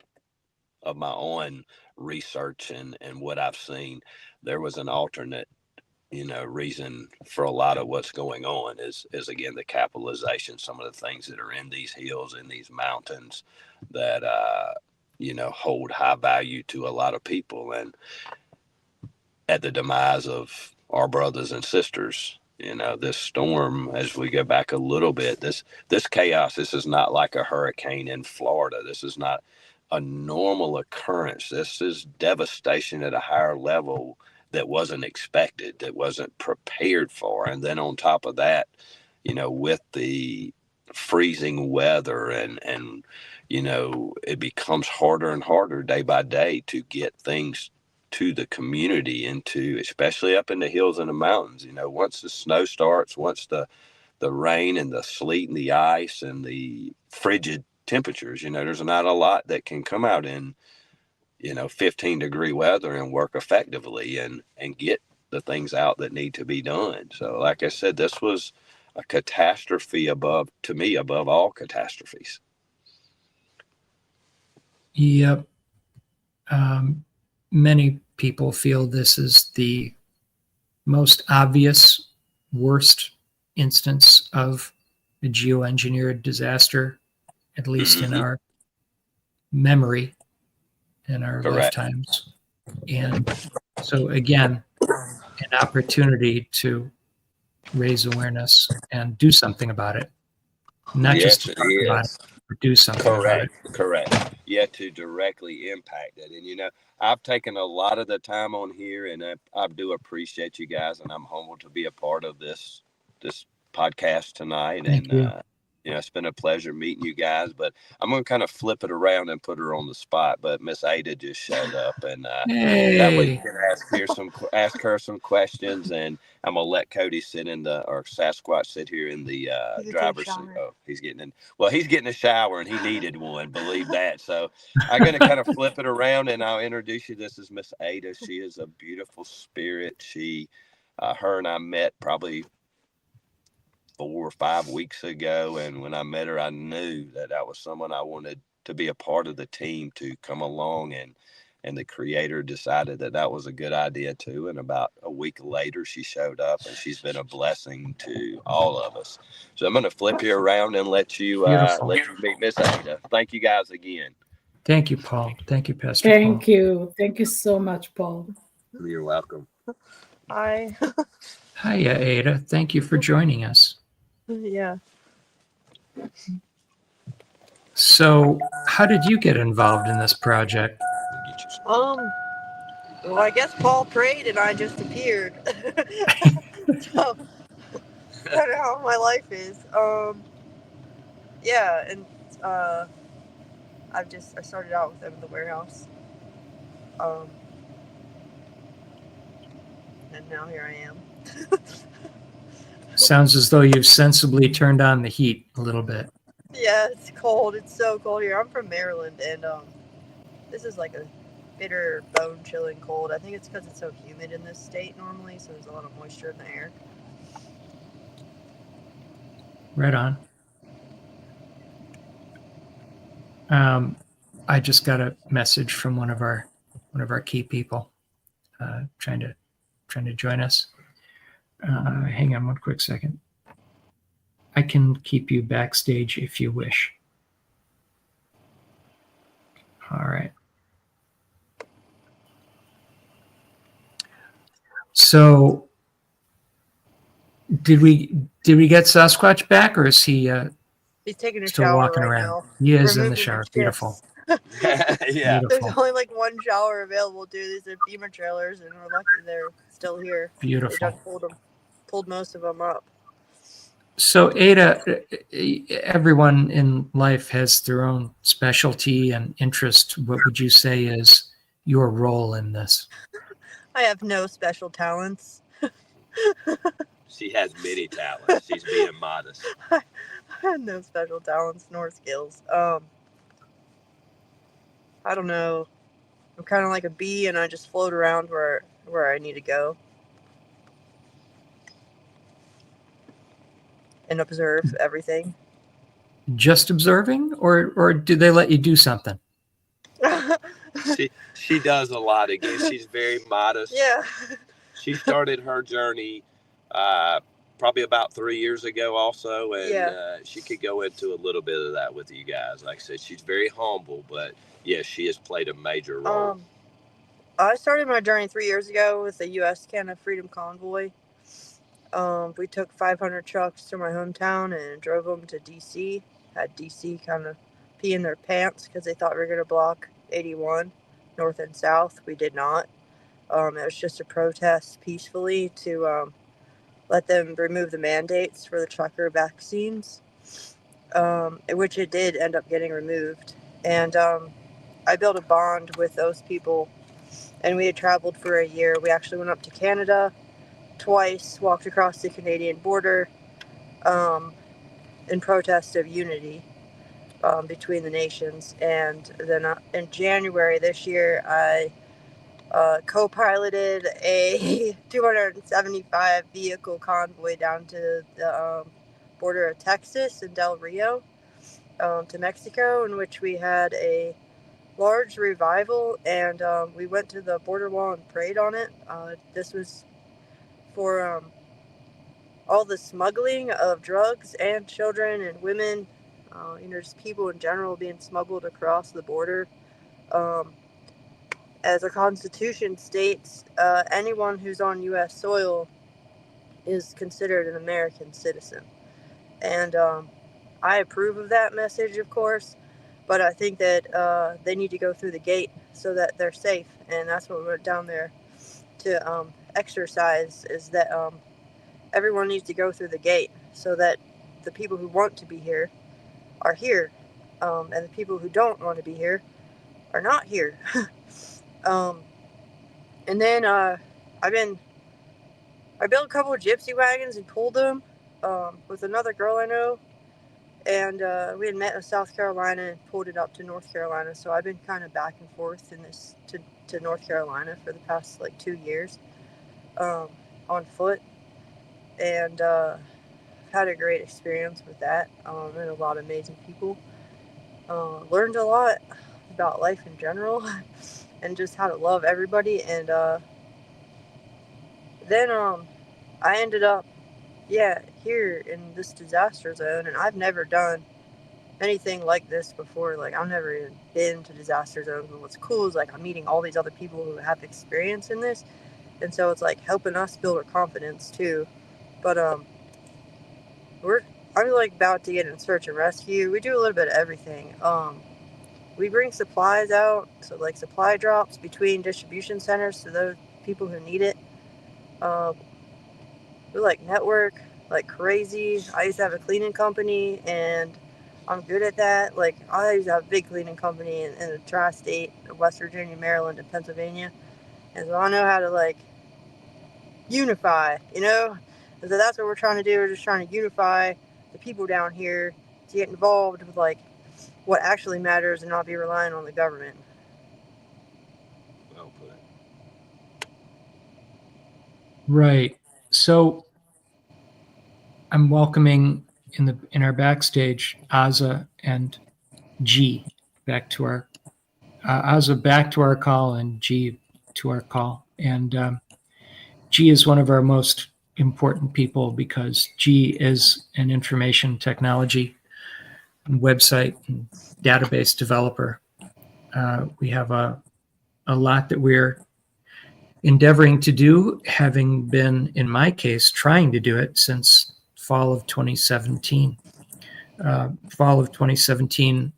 of my own research and what I've seen, there was an alternate reason for a lot of what's going on is again the capitalization, some of the things that are in these hills, in these mountains that hold high value to a lot of people. And at the demise of our brothers and sisters, this storm, as we go back a little bit, this chaos, this is not like a hurricane in Florida. This is not a normal occurrence. This is devastation at a higher level that wasn't expected, that wasn't prepared for. And then on top of that, with the freezing weather and it becomes harder and harder day by day to get things to the community and especially up in the hills and the mountains. Once the snow starts, once the rain and the sleet and the ice and the frigid temperatures, there's not a lot that can come out in 15-degree weather and work effectively and get the things out that need to be done. So like I said, this was a catastrophe above all catastrophes.
Yep. Many people feel this is the most obvious, worst instance of a geoengineered disaster, at least in our memory, in our lifetimes. And so again, an opportunity to raise awareness and do something about it. Not just to talk about it, but do something about it.
Correct. Yeah, to directly impact it. And, I've taken a lot of the time on here, and I do appreciate you guys, and I'm humbled to be a part of this podcast tonight.
Thank you.
It's been a pleasure meeting you guys, but I'm going to kind of flip it around and put her on the spot. But Miss Ada just showed up, and that way you can ask her some questions, and I'm going to let Cody or Sasquatch sit here in the driver's seat. Oh, he's getting a shower, and he needed one, believe that. So I'm going to kind of flip it around, and I'll introduce you. This is Miss Ada. She is a beautiful spirit. Her and I met probably 4 or 5 weeks ago, and when I met her, I knew that was someone I wanted to be a part of the team, to come along, and the creator decided that was a good idea too. And about a week later, she showed up, and she's been a blessing to all of us. So I'm going to flip you around and let you meet Miss Ada. Thank you guys again.
Thank you, Paul. Thank you, Pastor Paul.
Thank you so much, Paul.
You're welcome.
Hi.
Hiya, Ada. Thank you for joining us.
Yeah.
So, how did you get involved in this project?
Well, I guess Paul prayed and I just appeared. So, kind of how my life is. Yeah, and I started out with them in the warehouse. And now here I am.
Sounds as though you've sensibly turned on the heat a little bit.
Yeah, it's cold. It's so cold here. I'm from Maryland, and this is like a bitter, bone-chilling cold. I think it's because it's so humid in this state normally, so there's a lot of moisture in the air.
Right on. I just got a message from one of our key people trying to join us. Hang on one quick second. I can keep you backstage if you wish. All right. So, did we get Sasquatch back, or is he
He's taking a
still
shower
walking
right
around?
now.
He is in the
Removing
shower.
the
Beautiful.
Yeah.
There's only like one shower available, dude. These are FEMA trailers, and we're lucky they're still here.
Beautiful.
They just pulled most of them up.
So, Ada, everyone in life has their own specialty and interest. What would you say is your role in this?
I have no special talents.
She has many talents. She's being modest.
I have no special talents nor skills. I don't know. I'm kind of like a bee, and I just float around where I need to go and observe everything.
Just observing, or do they let you do something?
She does a lot. Again, she's very modest.
Yeah.
she started her journey probably about 3 years ago also, and she could go into a little bit of that with you guys. Like I said, she's very humble, but yes, she has played a major role.
I started my journey 3 years ago with the U.S.-Canada Freedom Convoy. We took 500 trucks to my hometown and drove them to D.C. Had D.C. kind of pee in their pants because they thought we were going to block 81 north and south. We did not. It was just a protest peacefully to let them remove the mandates for the trucker vaccines, which it did end up getting removed. And I built a bond with those people, and we had traveled for a year. We actually went up to Canada twice, walked across the Canadian border in protest of unity between the nations. And then in January this year, I co-piloted a 275 vehicle convoy down to the border of Texas and Del Rio to Mexico, in which we had a large revival, and we went to the border wall and prayed on it. This was for all the smuggling of drugs and children and women, just people in general being smuggled across the border. As the Constitution states, anyone who's on U.S. soil is considered an American citizen. And I approve of that message, of course, but I think that they need to go through the gate so that they're safe. And that's what we went down there to exercise, is that everyone needs to go through the gate so that the people who want to be here are here, and the people who don't want to be here are not here. And then I built a couple of gypsy wagons and pulled them with another girl I know, and we had met in South Carolina and pulled it up to North Carolina. So I've been kind of back and forth in this to North Carolina for the past 2 years on foot, and had a great experience with that. Met a lot of amazing people. Learned a lot about life in general and just how to love everybody. And then I ended up here in this disaster zone, and I've never done anything like this before. I've never even been to disaster zones, but what's cool is I'm meeting all these other people who have experience in this, and so it's helping us build our confidence too. But I'm about to get in search and rescue. We do a little bit of everything. We bring supplies out, so supply drops between distribution centers to those people who need it. We network like crazy. I used to have a cleaning company, and I'm good at that. I used to have a big cleaning company in the tri-state of West Virginia, Maryland, and Pennsylvania, and so I know how to unify, And so that's what we're trying to do. We're just trying to unify the people down here to get involved with what actually matters and not be relying on the government.
Well put.
Right. So I'm welcoming in our backstage Aza and G back to our Aza back to our call and G to our call. And G is one of our most important people because G is an information technology and website and database developer. We have a lot that we're endeavoring to do, having been, in my case, trying to do it since fall of 2017. Fall of 2017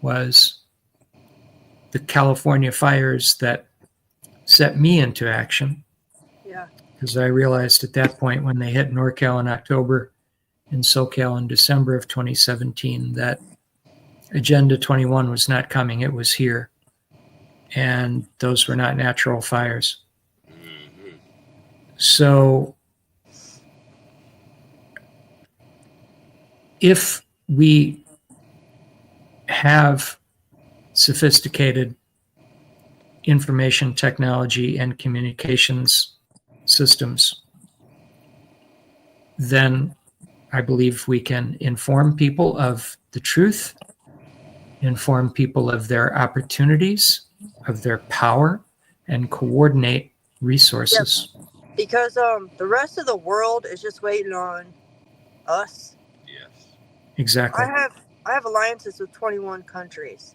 was the California fires that set me into action.
Yeah.
Because I realized at that point, when they hit NorCal in October and SoCal in December of 2017, that Agenda 21 was not coming. It was here. And those were not natural fires. So if we have sophisticated information technology and communications systems, then I believe we can inform people of the truth, inform people of their opportunities, of their power, and coordinate resources.
Because the rest of the world is just waiting on us.
Yes.
Exactly.
I have alliances with 21 countries,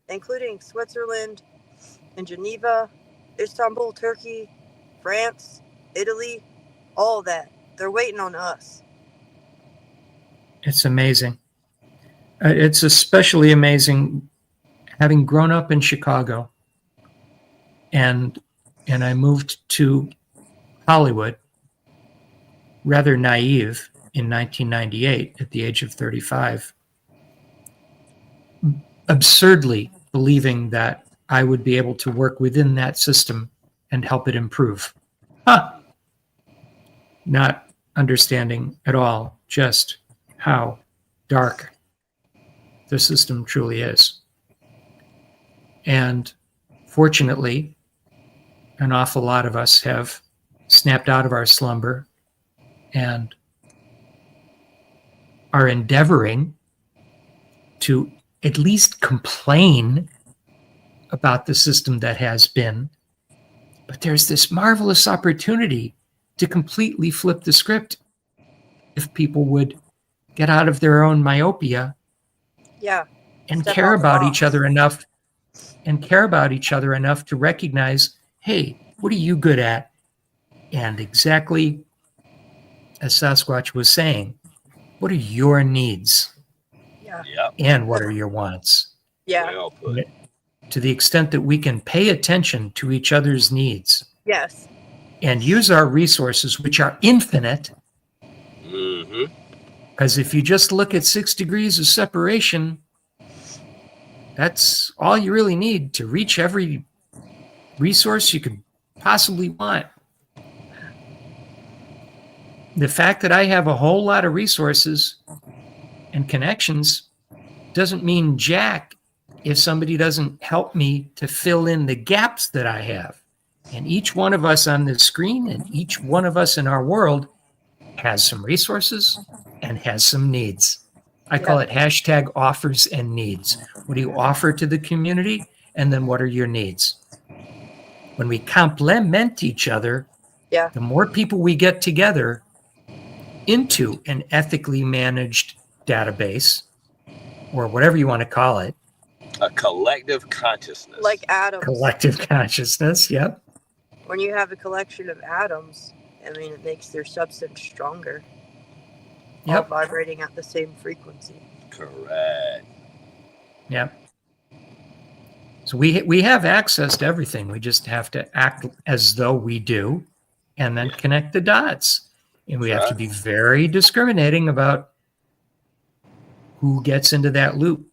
including Switzerland and Geneva, Istanbul, Turkey, France, Italy, all of that. They're waiting on us.
It's amazing. It's especially amazing having grown up in Chicago, and I moved to Hollywood, rather naive, in 1998 at the age of 35, absurdly believing that I would be able to work within that system and help it improve. Not understanding at all just how dark the system truly is. And fortunately, an awful lot of us have snapped out of our slumber and are endeavoring to at least complain about the system that has been. But there's this marvelous opportunity to completely flip the script if people would get out of their own myopia and care about each other enough to recognize, hey, what are you good at? And exactly as Sasquatch was saying, what are your needs? And what are your wants?
Well put.
To the extent that we can pay attention to each other's needs.
Yes.
And use our resources, which are infinite. Because if you just look at 6 degrees of separation, that's all you really need to reach every resource you could possibly want. The fact that I have a whole lot of resources and connections doesn't mean jack if somebody doesn't help me to fill in the gaps that I have. And each one of us on this screen and each one of us in our world has some resources and has some needs. I call it hashtag offers and needs. What do you offer to the community? And then what are your needs? When we complement each other, the more people we get together into an ethically managed database, or whatever you want to call it.
A collective consciousness.
Like atoms.
Collective consciousness, yep.
When you have a collection of atoms, I mean, it makes their substance stronger. All vibrating at the same frequency.
Correct.
Yep. So we have access to everything. We just have to act as though we do and then connect the dots. And we have to be very discriminating about who gets into that loop.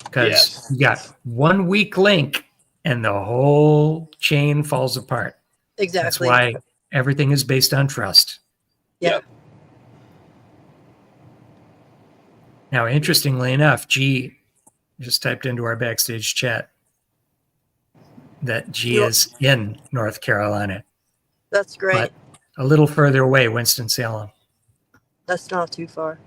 Because you got one weak link and the whole chain falls apart.
Exactly.
That's why everything is based on trust.
Yep.
Now, interestingly enough, G just typed into our backstage chat that G is in North Carolina.
That's great.
But a little further away, Winston-Salem.
That's not too far.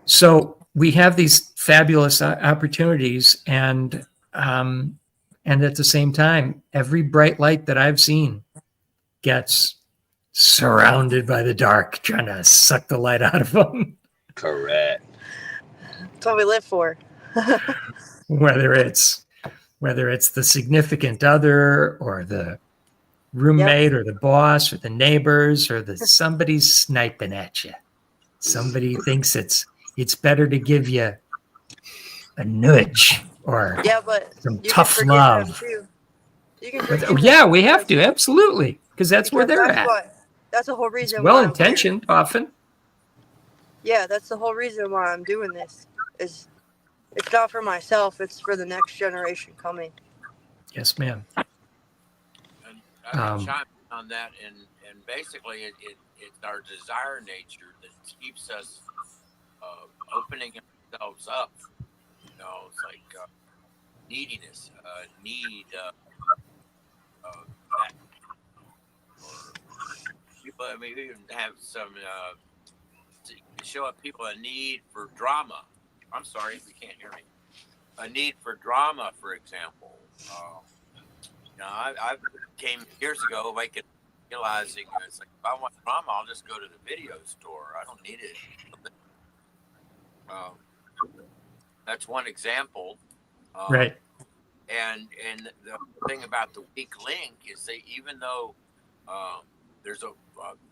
So we have these fabulous opportunities, and at the same time, every bright light that I've seen gets surrounded by the dark, trying to suck the light out of them.
Correct.
That's what we live for.
whether it's the significant other or the roommate or the boss or the neighbors or somebody's sniping at you. Somebody thinks it's better to give you a nudge or some tough love. We have to, absolutely, because that's where they're at.
That's the whole reason.
It's well-intentioned often.
Yeah, that's the whole reason why I'm doing this. Is it's not for myself; it's for the next generation coming.
Yes, ma'am.
And I can chime in on that, and basically, it's our desire nature that keeps us opening ourselves up. You know, it's like neediness, need. That. People, I mean, we even have some to show up people a need for drama. I'm sorry if you can't hear me. A need for drama, for example. I came years ago realizing it's like, if I want trauma, I'll just go to the video store. I don't need it. That's one example.
Right.
And the thing about the weak link is that even though there's a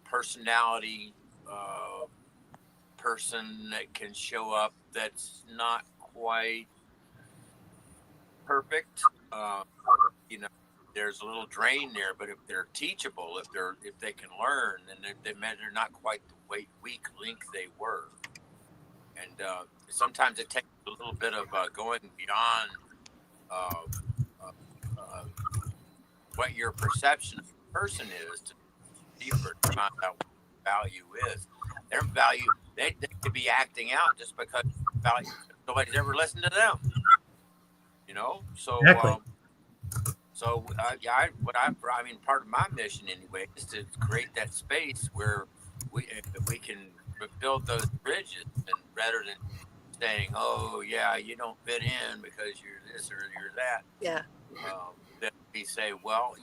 personality person that can show up that's not quite perfect, there's a little drain there. But if they're teachable, if they can learn, then they're not quite the weak link they were. And sometimes it takes a little bit of going beyond what your perception of the person is to deeper to find out what value is. Their value, they could be acting out just because value nobody's ever listened to them. So
Exactly.
part of my mission anyway is to create that space where we can build those bridges, and rather than saying, "Oh yeah, you don't fit in because you're this or you're that."
Yeah.
That we say, well,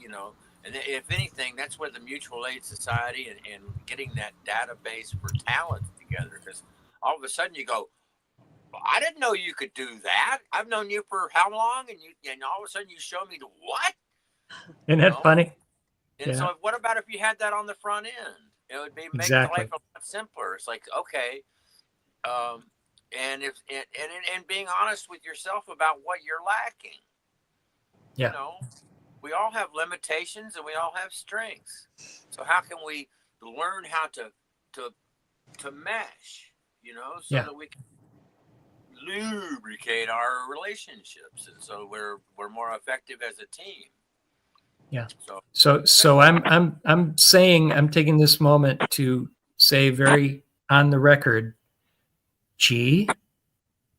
and if anything, that's where the mutual aid society and getting that database for talent together, because all of a sudden you go, well, I didn't know you could do that. I've known you for how long, and all of a sudden you show me the what?
Isn't that funny?
And so, what about if you had that on the front end? It would make
Exactly.
life a lot simpler. It's like, okay, and being honest with yourself about what you're lacking.
Yeah.
We all have limitations and we all have strengths. So how can we learn how to mesh? So that we can lubricate our relationships, and so we're more effective as a team.
Yeah. So I'm saying, I'm taking this moment to say very on the record, G,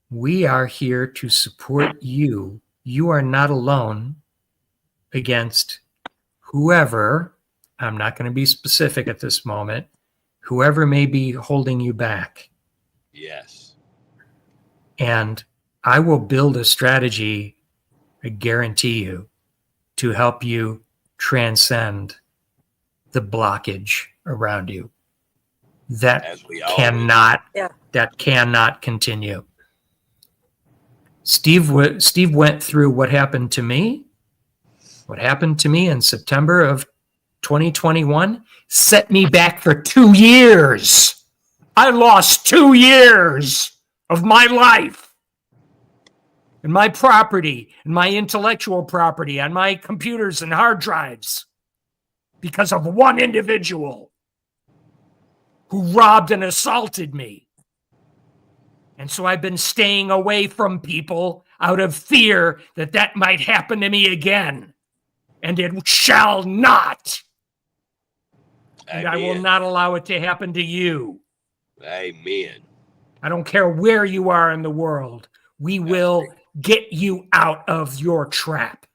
we are here to support you. You are not alone against whoever, I'm not going to be specific at this moment, whoever may be holding you back.
Yes.
And I will build a strategy, I guarantee you, to help you transcend the blockage around you. That cannot continue. Steve went through what happened to me. What happened to me in September of 2021 set me back for 2 years. I lost 2 years of my life and my property and my intellectual property on my computers and hard drives because of one individual who robbed and assaulted me. And so I've been staying away from people out of fear that that might happen to me again. And it shall not. And I will not allow it to happen to you.
Amen.
I don't care where you are in the world. We will get you out of your trap.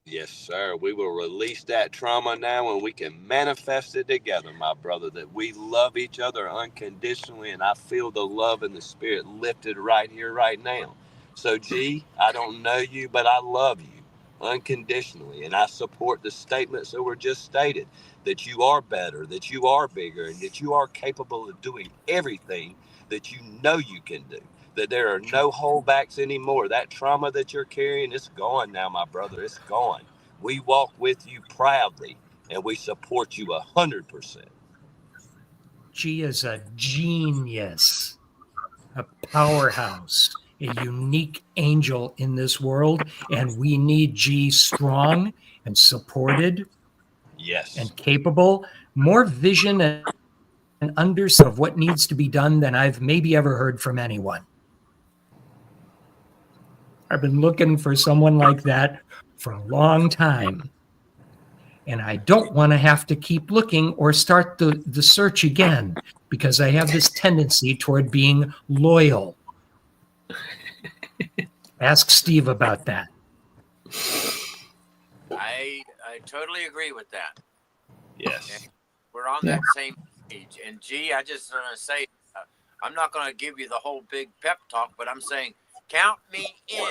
Yes, sir. We will release that trauma now, and we can manifest it together, my brother, that we love each other unconditionally, and I feel the love and the spirit lifted right here, right now. So, G, I don't know you, but I love you unconditionally, and I support the statements that were just stated, that you are better, that you are bigger, and that you are capable of doing everything that you know you can do, that there are no holdbacks anymore. That trauma that you're carrying, it's gone now, my brother. It's gone. We walk with you proudly, and we support you 100%.
G is a genius, a powerhouse, a unique angel in this world, and we need G strong and supported,
yes,
and capable, more vision and understanding of what needs to be done than I've maybe ever heard from anyone. I've been looking for someone like that for a long time, and I don't want to have to keep looking or start the search again, because I have this tendency toward being loyal. Ask Steve about that.
I totally agree with that.
Yes.
And we're on that same page. And G, I just want to say, I'm not going to give you the whole big pep talk, but I'm saying, count me in.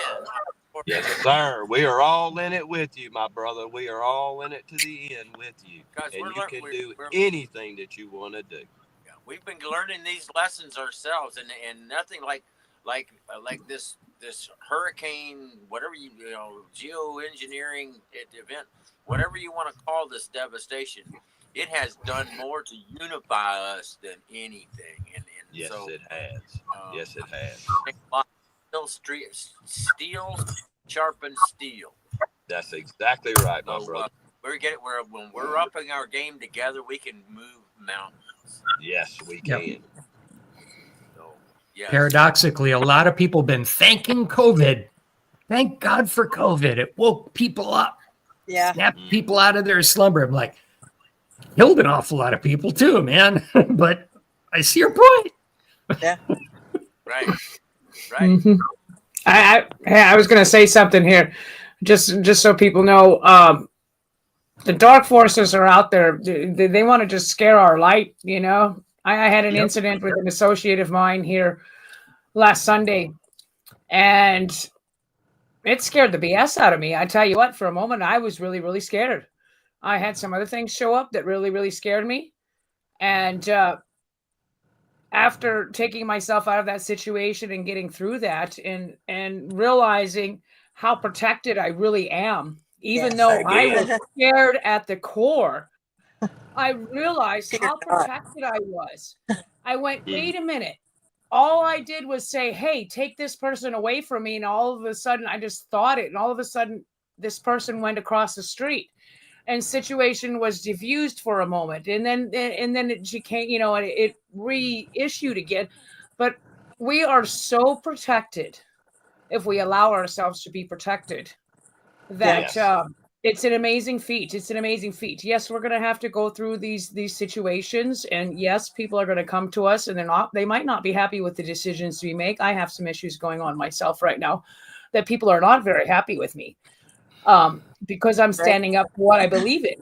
Yes, sir. We are all in it with you, my brother. We are all in it to the end with you.
Guys,
And you can do
we're
anything that you want to do.
Yeah, we've been learning these lessons ourselves, and nothing like this hurricane, whatever you geoengineering event, whatever you want to call this devastation, it has done more to unify us than anything. And
Yes,
so,
it has. Yes, it has.
Steel sharpens steel.
That's exactly right, my
So
brother.
when we're upping our game together, we can move mountains.
Yes, we
Yep.
can.
So, yes.
Paradoxically, a lot of people been thanking COVID. Thank God for COVID. It woke people up,
Yeah.
snapped people out of their slumber. I'm like, killed an awful lot of people too, man. But I see your point.
Yeah.
Right.
Mhm. I was going to say something here, just so people know. The dark forces are out there. They want to just scare our light. You know, I had an incident with an associate of mine here last Sunday, and it scared the BS out of me. I tell you what, for a moment, I was really, really scared. I had some other things show up that really, really scared me, and after taking myself out of that situation and getting through that and realizing how protected I really am, even though I was scared at the core, I realized how protected I was. I went, wait a minute. All I did was say, hey, take this person away from me. And all of a sudden I just thought it. And all of a sudden this person went across the street. And situation was diffused for a moment, and then it became, it reissued again. But we are so protected if we allow ourselves to be protected that it's an amazing feat. It's an amazing feat. Yes, we're going to have to go through these situations, and yes, people are going to come to us, and they might not be happy with the decisions we make. I have some issues going on myself right now that people are not very happy with me. Because I'm standing up for what I believe in.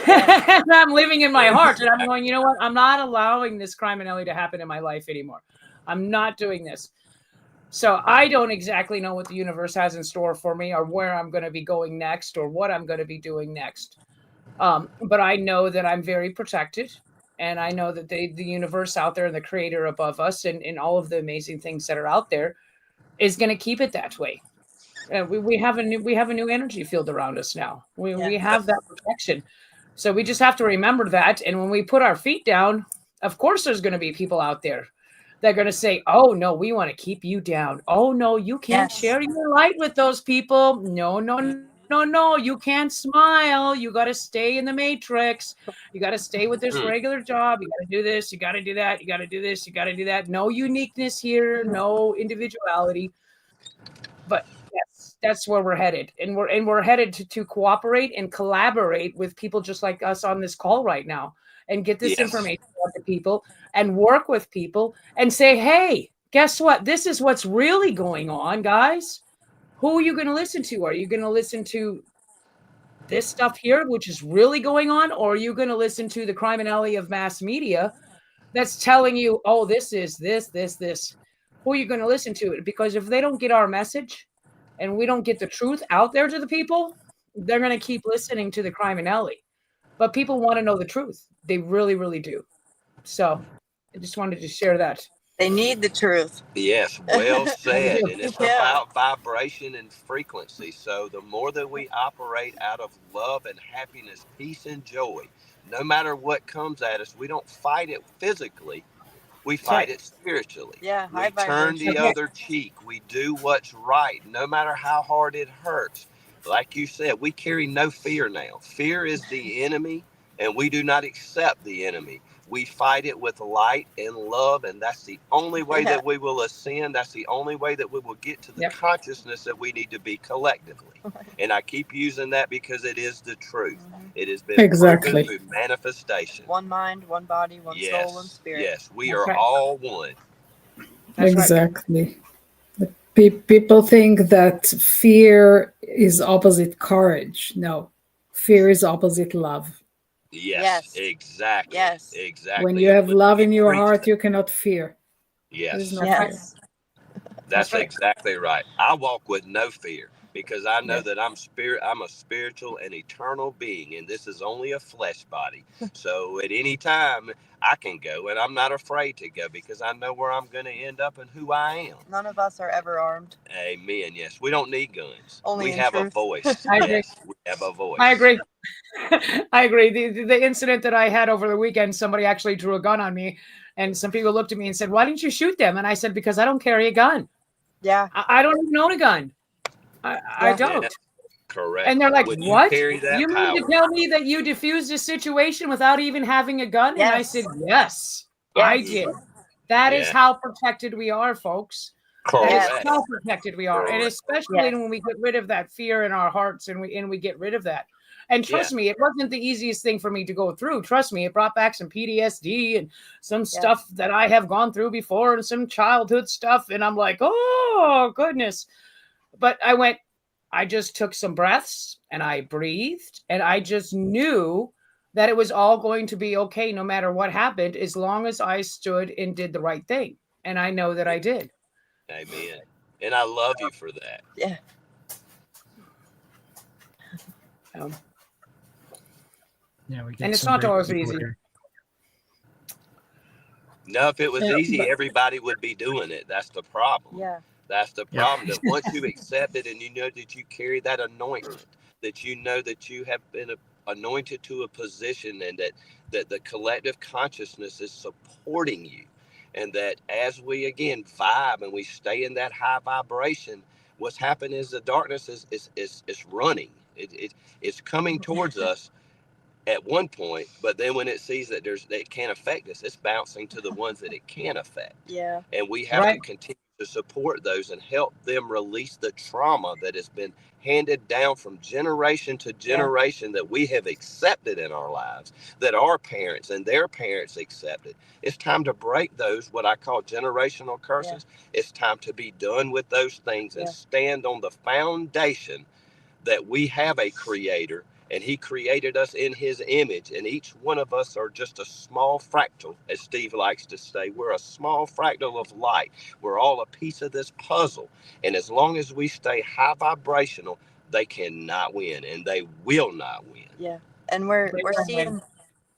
And I'm living in my heart. And I'm going, you know what? I'm not allowing this criminality to happen in my life anymore. I'm not doing this. So I don't exactly know what the universe has in store for me, or where I'm going to be going next, or what I'm going to be doing next. But I know that I'm very protected. And I know that the universe out there and the creator above us and all of the amazing things that are out there is going to keep it that way. We have a new energy field around us now. We have that protection. So we just have to remember that. And when we put our feet down, of course, there's going to be people out there that are going to say, oh, no, we want to keep you down. Oh, no, you can't share your light with those people. No, you can't smile. You got to stay in the matrix. You got to stay with this regular job. You got to do this. You got to do that. You got to do this. You got to do that. No uniqueness here. No individuality. But yes, that's where we're headed. And we're headed to cooperate and collaborate with people just like us on this call right now, and get this information out to people and work with people and say, hey, guess what? This is what's really going on, guys. Who are you going to listen to? Are you going to listen to this stuff here, which is really going on? Or are you going to listen to the criminality of mass media that's telling you, oh, this is this. Who are you going to listen to? Because if they don't get our message and we don't get the truth out there to the people, they're going to keep listening to the criminality. But people want to know the truth. They really, really do. So I just wanted to share that.
They need the truth.
Yes, well said. And it's about vibration and frequency. So the more that we operate out of love and happiness, peace and joy, no matter what comes at us, we don't fight it physically. We fight it spiritually.
Yeah,
we turn the other cheek. We do what's right, no matter how hard it hurts. Like you said, we carry no fear now. Fear is the enemy, and we do not accept the enemy. We fight it with light and love, and that's the only way that we will ascend. That's the only way that we will get to the consciousness that we need to be collectively. And I keep using that because it is the truth. It has been proven through manifestation.
One mind, one body, one soul, and spirit.
Yes, we are all one.
That's exactly. People think that fear is opposite courage. No, fear is opposite love.
Yes, exactly.
Yes,
exactly.
When you have love in your heart, you cannot fear.
Yes,
Fear.
That's
right.
exactly right. I walk with no fear because I know
Yeah.
that I'm a spiritual and eternal being, and this is only a flesh body. So at any time I can go, and I'm not afraid to go because I know where I'm going to end up and who I am.
None of us are ever armed.
Amen. Yes, we don't need guns.
Only
We
in
have a
truth.
voice.
I agree.
Yes, we have a voice.
I agree. I agree. The incident that I had over the weekend, somebody actually drew a gun on me, and some people looked at me and said, "Why didn't you shoot them?" And I said, "Because I don't carry a gun.
Yeah.
I don't even own a gun. I don't."
Yeah, correct.
And they're like,
When you
"What?
carry that
You mean to
power,
tell me that you diffused a situation without even having a gun?" And I
Yes.
said, "Yes, I
Yes.
did. That is
Yeah.
how protected we are, folks. That is
correct.
how protected we are, and
Correct.
especially
Yes.
when we get rid of that fear in our hearts, and we get rid of that. And trust me, it wasn't the easiest thing for me to go through. Trust me, it brought back some PTSD and some stuff that I have gone through before, and some childhood stuff. And I'm like, oh goodness. But I just took some breaths and I breathed, and I just knew that it was all going to be okay no matter what happened, as long as I stood and did the right thing. And I know that I did.
Amen. And I love you for that.
Yeah.
Yeah, we get
And it's
some
not
great
always
people
easy.
here.
No, if it was
Yeah,
easy,
but-
everybody would be doing it. That's the problem.
Yeah.
That's the
Yeah.
problem. That once you accept it and you know that you carry that anointment, that you know that you have been anointed to a position, and that the collective consciousness is supporting you, and that as we again vibe and we stay in that high vibration, what's happening is the darkness is running. It's coming towards us at one point, but then when it sees that it can't affect us, it's bouncing to the ones that it can affect.
Yeah.
And we have
Right.
to continue to support those and help them release the trauma that has been handed down from generation to generation that we have accepted in our lives, that our parents and their parents accepted. It's time to break those, what I call generational curses. It's time to be done with those things and stand on the foundation that we have a creator, and he created us in his image, and each one of us are just a small fractal, as Steve likes to say. We're a small fractal of light. We're all a piece of this puzzle, and as long as we stay high vibrational, they cannot win, and they will not win.
Yeah. And we're seeing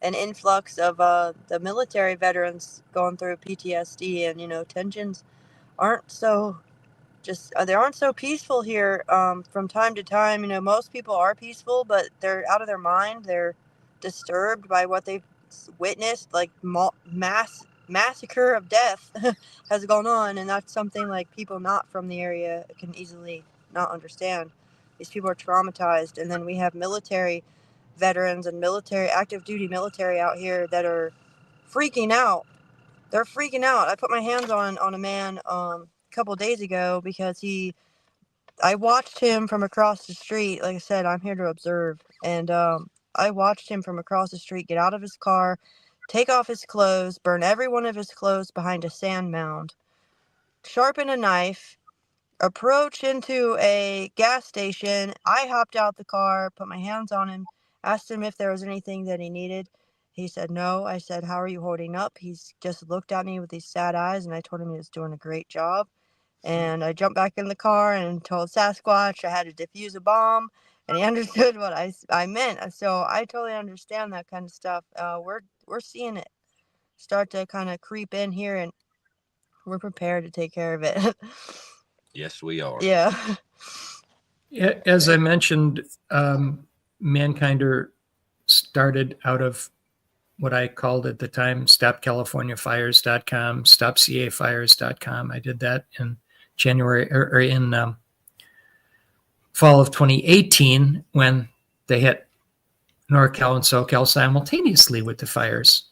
an influx of the military veterans going through PTSD, and tensions aren't so they aren't so peaceful here. From time to time, most people are peaceful, but they're out of their mind. They're disturbed by what they've witnessed, like massacre of death has gone on, and that's something like people not from the area can easily not understand. These people are traumatized, and then we have military veterans and active duty military out here that are freaking out. They're freaking out. I put my hands on a man a couple days ago because I watched him from across the street. Like I said, I'm here to observe, and I watched him from across the street get out of his car, take off his clothes, burn every one of his clothes behind a sand mound, sharpen a knife, approach into a gas station. I hopped out the car, put my hands on him, asked him if there was anything that he needed. He said no. I said, "How are you holding up?" He's just looked at me with these sad eyes, and I told him he was doing a great job. And I jumped back in the car and told Sasquatch I had to defuse a bomb, and he understood what I meant. So I totally understand that kind of stuff. We're seeing it start to kind of creep in here, and we're prepared to take care of it.
Yes, we are.
Yeah.
As I mentioned, Mankinder started out of what I called at the time StopCaliforniaFires.com, StopCafires.com. I did that in January or in fall of 2018 when they hit NorCal and SoCal simultaneously with the fires.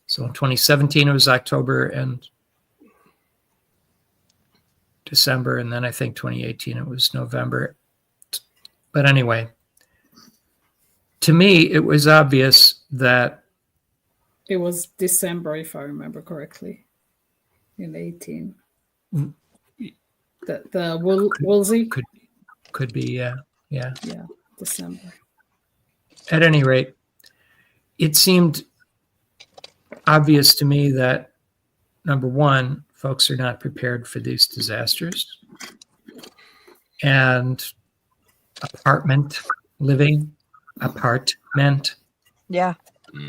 So in 2017, it was October and December, and then I think 2018 it was November. But anyway, to me, it was obvious that
It was December, if I remember correctly, in 18. The Woolsey?
Could be, yeah.
Yeah, December.
At any rate, it seemed obvious to me that, number one, folks are not prepared for these disasters. And apartment.
Yeah.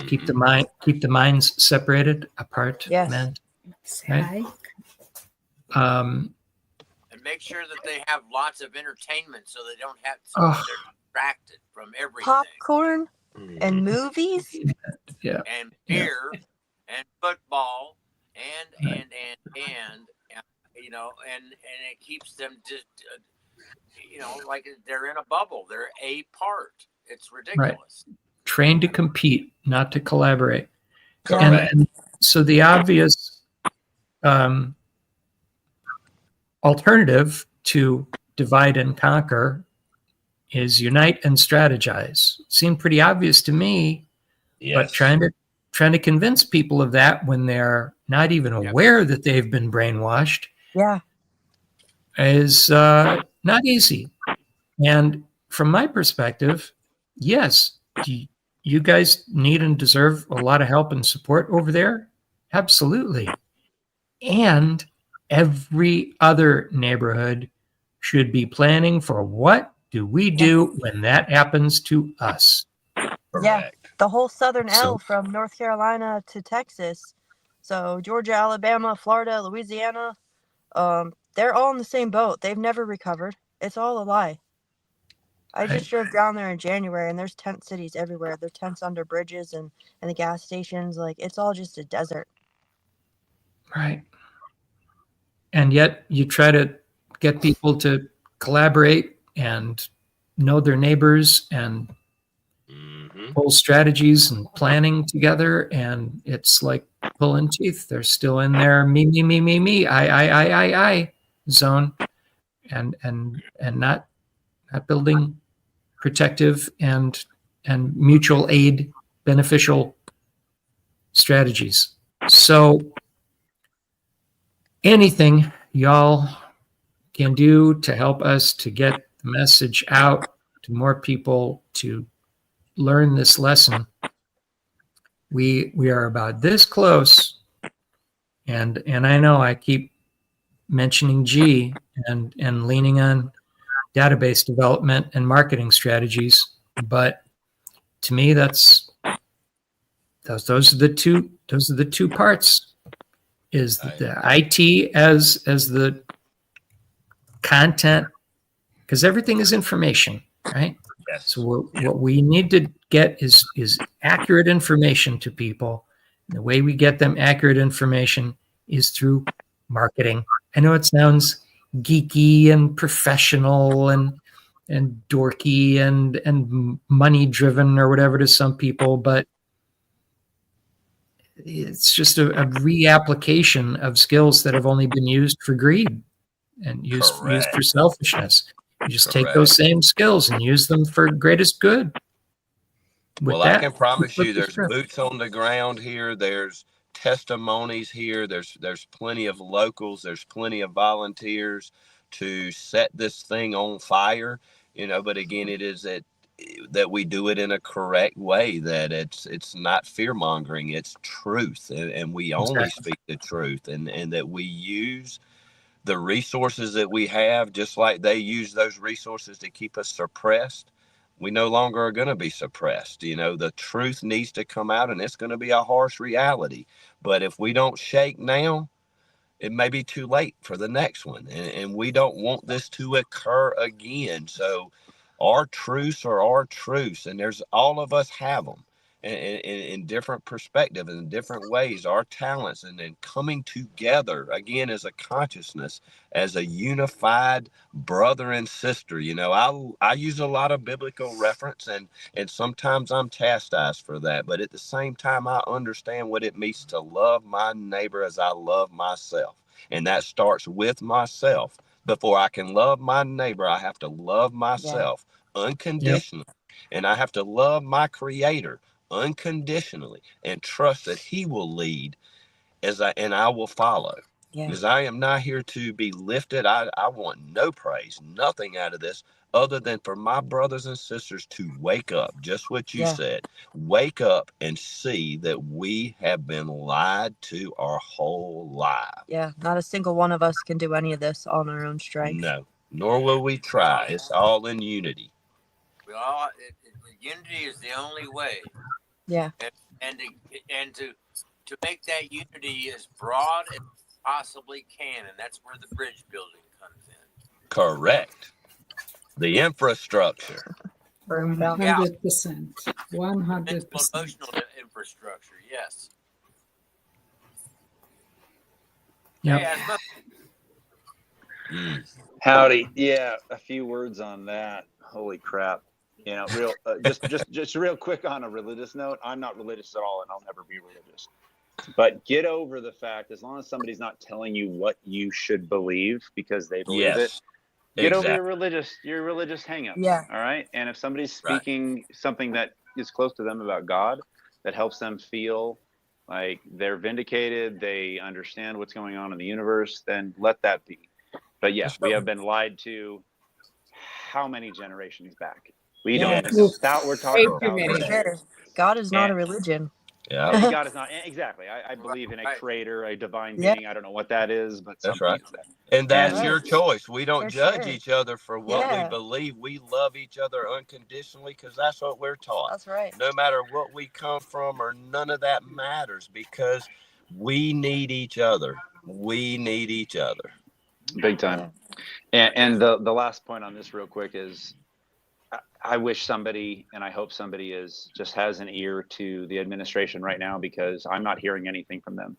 Keep the minds separated. Apartment. Right?
Psych.
And make sure that they have lots of entertainment so they don't have to they're distracted from everything.
Popcorn and movies.
Yeah.
And beer and football and you know, and it keeps them just you know, like they're in a bubble. They're a part. It's ridiculous.
Right. Trained to compete, not to collaborate.
Correct.
And so the obvious alternative to divide and conquer is unite and strategize. Seemed pretty obvious to me, but trying to convince people of that when they're not even aware that they've been brainwashed is not easy. And from my perspective, yes, you guys need and deserve a lot of help and support over there. Absolutely. And every other neighborhood should be planning for what do we do when that happens to us.
Yeah, the whole southern L from North Carolina to Texas. So Georgia, Alabama, Florida, Louisiana, they're all in the same boat. They've never recovered. It's all a lie. I just drove down there in January, and there's tent cities everywhere. There are tents under bridges and the gas stations. Like, it's all just a desert.
Right. And yet you try to get people to collaborate and know their neighbors and pull strategies and planning together. And it's like pulling teeth. They're still in their me, I zone and not building protective and mutual aid beneficial strategies. So anything y'all can do to help us to get the message out to more people to learn this lesson. We are about this close, and I know I keep mentioning G and leaning on database development and marketing strategies, but to me those are the two parts. Is the IT as the content, because everything is information, right?
Yes.
So what we need to get is accurate information to people. And the way we get them accurate information is through marketing. I know it sounds geeky and professional and dorky and money driven or whatever to some people, but it's just a reapplication of skills that have only been used for greed and used for selfishness. You just take those same skills and use them for greatest good.
Well, I can promise you there's boots on the ground here. There's testimonies here. There's plenty of locals. There's plenty of volunteers to set this thing on fire. You know, but again, it is that we do it in a correct way, that it's not fear mongering, it's truth. And we only speak the truth, and that we use the resources that we have, just like they use those resources to keep us suppressed. We no longer are going to be suppressed. You know, the truth needs to come out, and it's going to be a harsh reality. But if we don't shake now, it may be too late for the next one. And we don't want this to occur again. So our truths are our truths, and there's all of us have them in different perspectives and in different ways, our talents, and then coming together again as a consciousness, as a unified brother and sister. You know, I use a lot of biblical reference, and sometimes I'm chastised for that, but at the same time, I understand what it means to love my neighbor as I love myself. And that starts with myself. Before I can love my neighbor, I have to love myself unconditionally. And I have to love my creator unconditionally and trust that he will lead and I will follow. Yeah. Because I am not here to be lifted. I want no praise, nothing out of this other than for my brothers and sisters to wake up, just what you said. Wake up and see that we have been lied to our whole life.
Yeah, not a single one of us can do any of this on our own strength.
No, nor will we try. It's all in unity.
Unity is the only way.
Yeah.
And to make that unity as broad as possibly can, and that's where the bridge building comes in.
Correct. The infrastructure.
100%. 100%.
Emotional infrastructure, yes.
Yep.
Howdy. Yeah, a few words on that. Holy crap. You know, just real quick on a religious note. I'm not religious at all, and I'll never be religious. But get over the fact, as long as somebody's not telling you what you should believe because they believe it, get over your religious hang-ups.
Yeah.
All right. And if somebody's speaking something that is close to them about God, that helps them feel like they're vindicated, they understand what's going on in the universe, then let that be. But yes, we have been lied to how many generations back? We don't even know. We're talking about
God is not a religion.
Yeah.
God is not exactly. I believe in a creator, a divine being. I don't know what that is, but
that's right. And that's your choice. We don't judge each other for what we believe. We love each other unconditionally because that's what we're taught.
That's right.
No matter what we come from or none of that matters because we need each other. We need each other.
Big time. And the last point on this real quick is I wish somebody, and I hope somebody just has an ear to the administration right now, because I'm not hearing anything from them.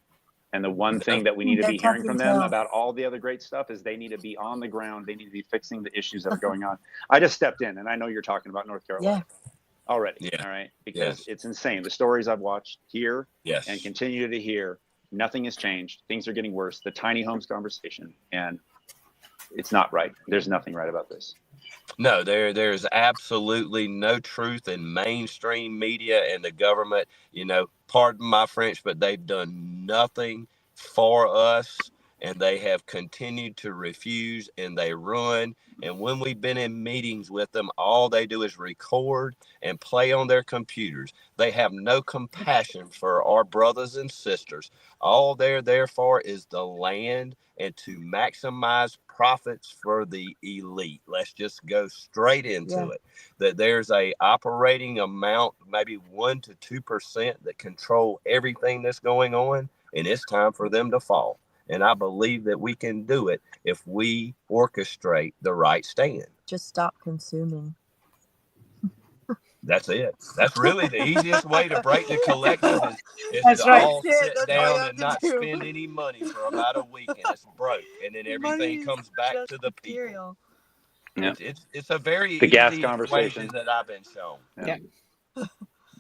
And the one thing that we need to be hearing from them about all the other great stuff is they need to be on the ground. They need to be fixing the issues that are going on. I just stepped in, and I know you're talking about North Carolina already. All right. Because it's insane. The stories I've watched here and continue to hear, nothing has changed. Things are getting worse. The tiny homes conversation, and it's not right. There's nothing right about this.
No, there's absolutely no truth in mainstream media and the government. You know, pardon my French, but they've done nothing for us, and they have continued to refuse, and they run. And when we've been in meetings with them, all they do is record and play on their computers. They have no compassion for our brothers and sisters. All they're there for is the land and to maximize profits for the elite. Let's just go straight into it. That there's a operating amount, maybe 1% to 2%, that control everything that's going on, and it's time for them to fall. And I believe that we can do it if we orchestrate the right stand.
Just stop consuming.
That's it. That's really the easiest way to break the collective is to all sit down and not spend any money for about a week, and it's broke, and then everything comes back to the people. It's a very easy
gas conversation
that I've been shown.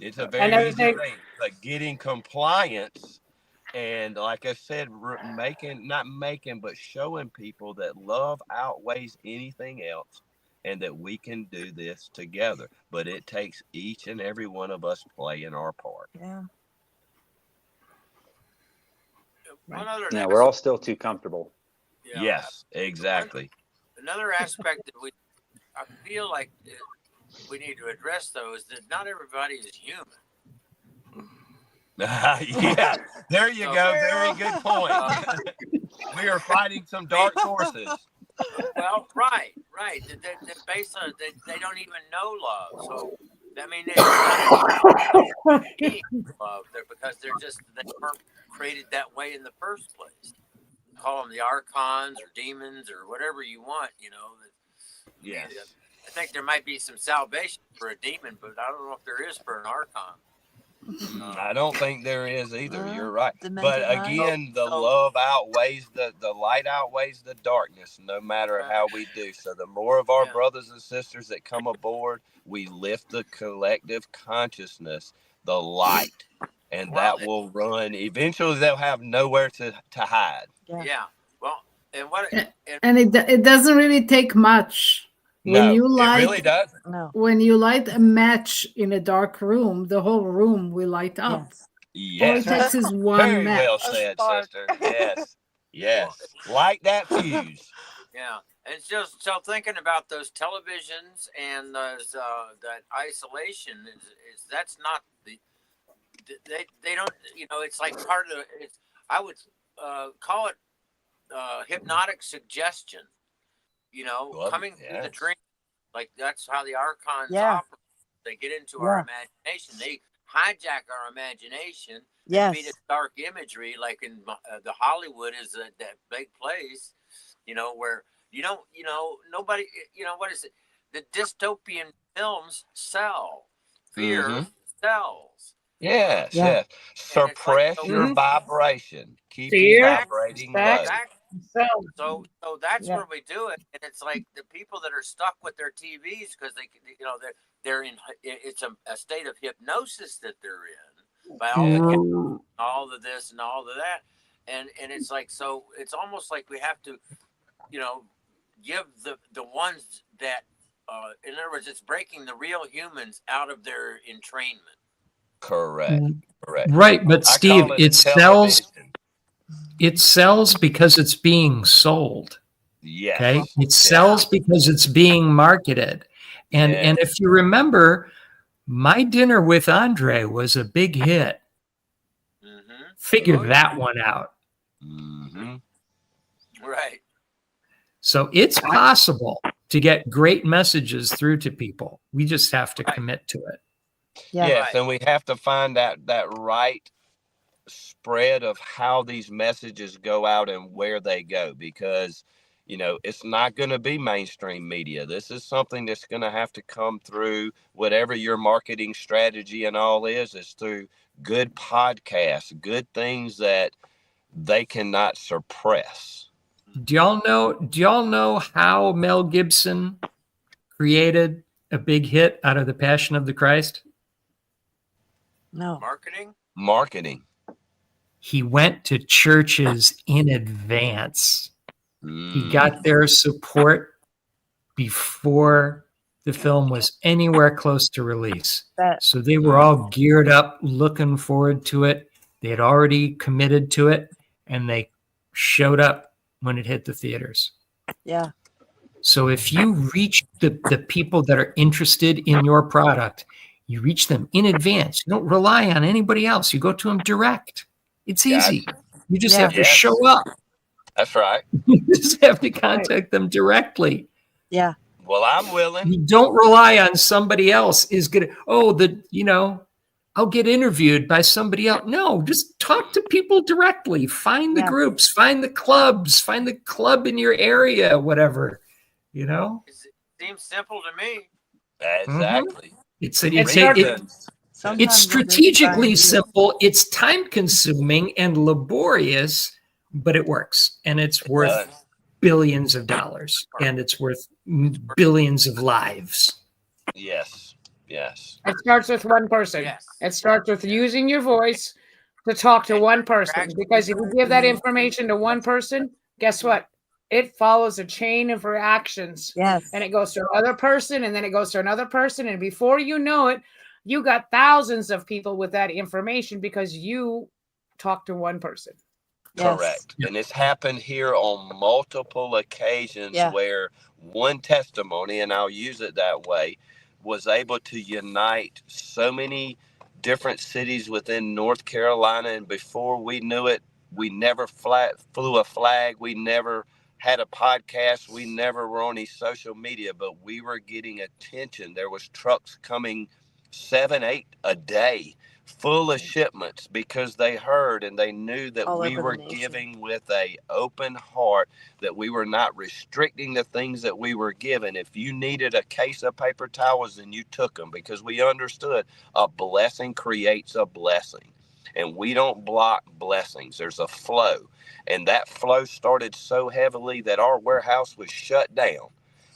It's a very easy way, like getting compliance. And like I said, but showing people that love outweighs anything else, and that we can do this together. But it takes each and every one of us playing our part.
Yeah, we're all still too comfortable.
Yes, exactly.
Another aspect that I feel like we need to address, though, is that not everybody is human.
Yeah, there you go. Very good point. We are fighting some dark forces.
Well, right. They're based on they don't even know love. So I mean, they love because they weren't created that way in the first place. Call them the archons or demons or whatever you want. You know.
Yes.
I think there might be some salvation for a demon, but I don't know if there is for an archon.
I don't think there is either. You're right. But again, the love outweighs the light outweighs the darkness, no matter how we do. So the more of our brothers and sisters that come aboard, we lift the collective consciousness, the light, and that will run. Eventually, they'll have nowhere to hide.
Yeah. Well,
and it doesn't really take much. When you light,
it really doesn't.
No.
When you light a match in a dark room, the whole room will light up.
Yes.
All it takes is one
Very
match.
well said, sister. Yes. Yes. Light that fuse.
Yeah, and it's just so thinking about those televisions and those that isolation is that's not they don't, you know, it's like part of it's, I would call it hypnotic suggestion, you know,
Love it.
coming through the
Yes.
dream. Like that's how the archons
Yeah.
operate. They get into our imagination. They hijack our imagination and feed
Yes.
us dark imagery, like in the Hollywood is that big place, you know, where you don't, you know, nobody, you know, what is it? The dystopian films sell. Fear sells.
Yes,
Yeah.
yes. Suppress
so-
your vibration. Keep you
Fear,
vibrating low.
So that's where we do it, and it's like the people that are stuck with their TVs because they, you know, they're in, it's a state of hypnosis that they're in by all of this and all of that, and it's like, so it's almost like we have to, you know, give the ones that, in other words, it's breaking the real humans out of their entrainment.
Correct. Correct.
Right, but
I
Steve,
call
it sells.
television.
It sells because it's being sold.
Yes.
Okay, it sells because it's being marketed, and if you remember, My Dinner with Andre was a big hit. Figure that one out.
Right.
So it's possible to get great messages through to people. We just have to commit to it.
Yes, and we have to find that right spread of how these messages go out and where they go, because, you know, it's not going to be mainstream media. This is something that's going to have to come through whatever your marketing strategy and all is through good podcasts, good things that they cannot suppress.
Do y'all know how Mel Gibson created a big hit out of The Passion of the Christ?
No.
Marketing.
He went to churches in advance. He got their support before the film was anywhere close to release. So they were all geared up, looking forward to it. They had already committed to it, and they showed up when it hit the theaters.
Yeah.
So if you reach the people that are interested in your product, you reach them in advance. You don't rely on anybody else. You go to them direct. It's easy. You just have to show up.
That's right.
You just have to contact them directly.
Yeah.
Well, I'm willing.
You don't rely on somebody else is going to, I'll get interviewed by somebody else. No, just talk to people directly. Find the groups, find the clubs, find the club in your area, whatever, It
seems simple to me.
Exactly.
It's strategically simple. It's time consuming and laborious, but it works, and it's worth billions of dollars, and it's worth billions of lives.
Yes. Yes.
It starts with one person.
Yes.
It starts with using your voice to talk to one person, because if you give that information to one person, guess what? It follows a chain of reactions.
Yes.
And it goes to another person, and then it goes to another person. And before you know it, you got thousands of people with that information because you talked to one person.
Correct. Yes. And it's happened here on multiple occasions where one testimony, and I'll use it that way, was able to unite so many different cities within North Carolina. And before we knew it, we never flew a flag. We never had a podcast. We never were on any social media, but we were getting attention. There was trucks coming 7, 8 a day full of shipments because they heard and they knew that we were giving with a open heart, that we were not restricting the things that we were given. If you needed a case of paper towels, then you took them, because we understood a blessing creates a blessing, and we don't block blessings. There's a flow, and that flow started so heavily that our warehouse was shut down,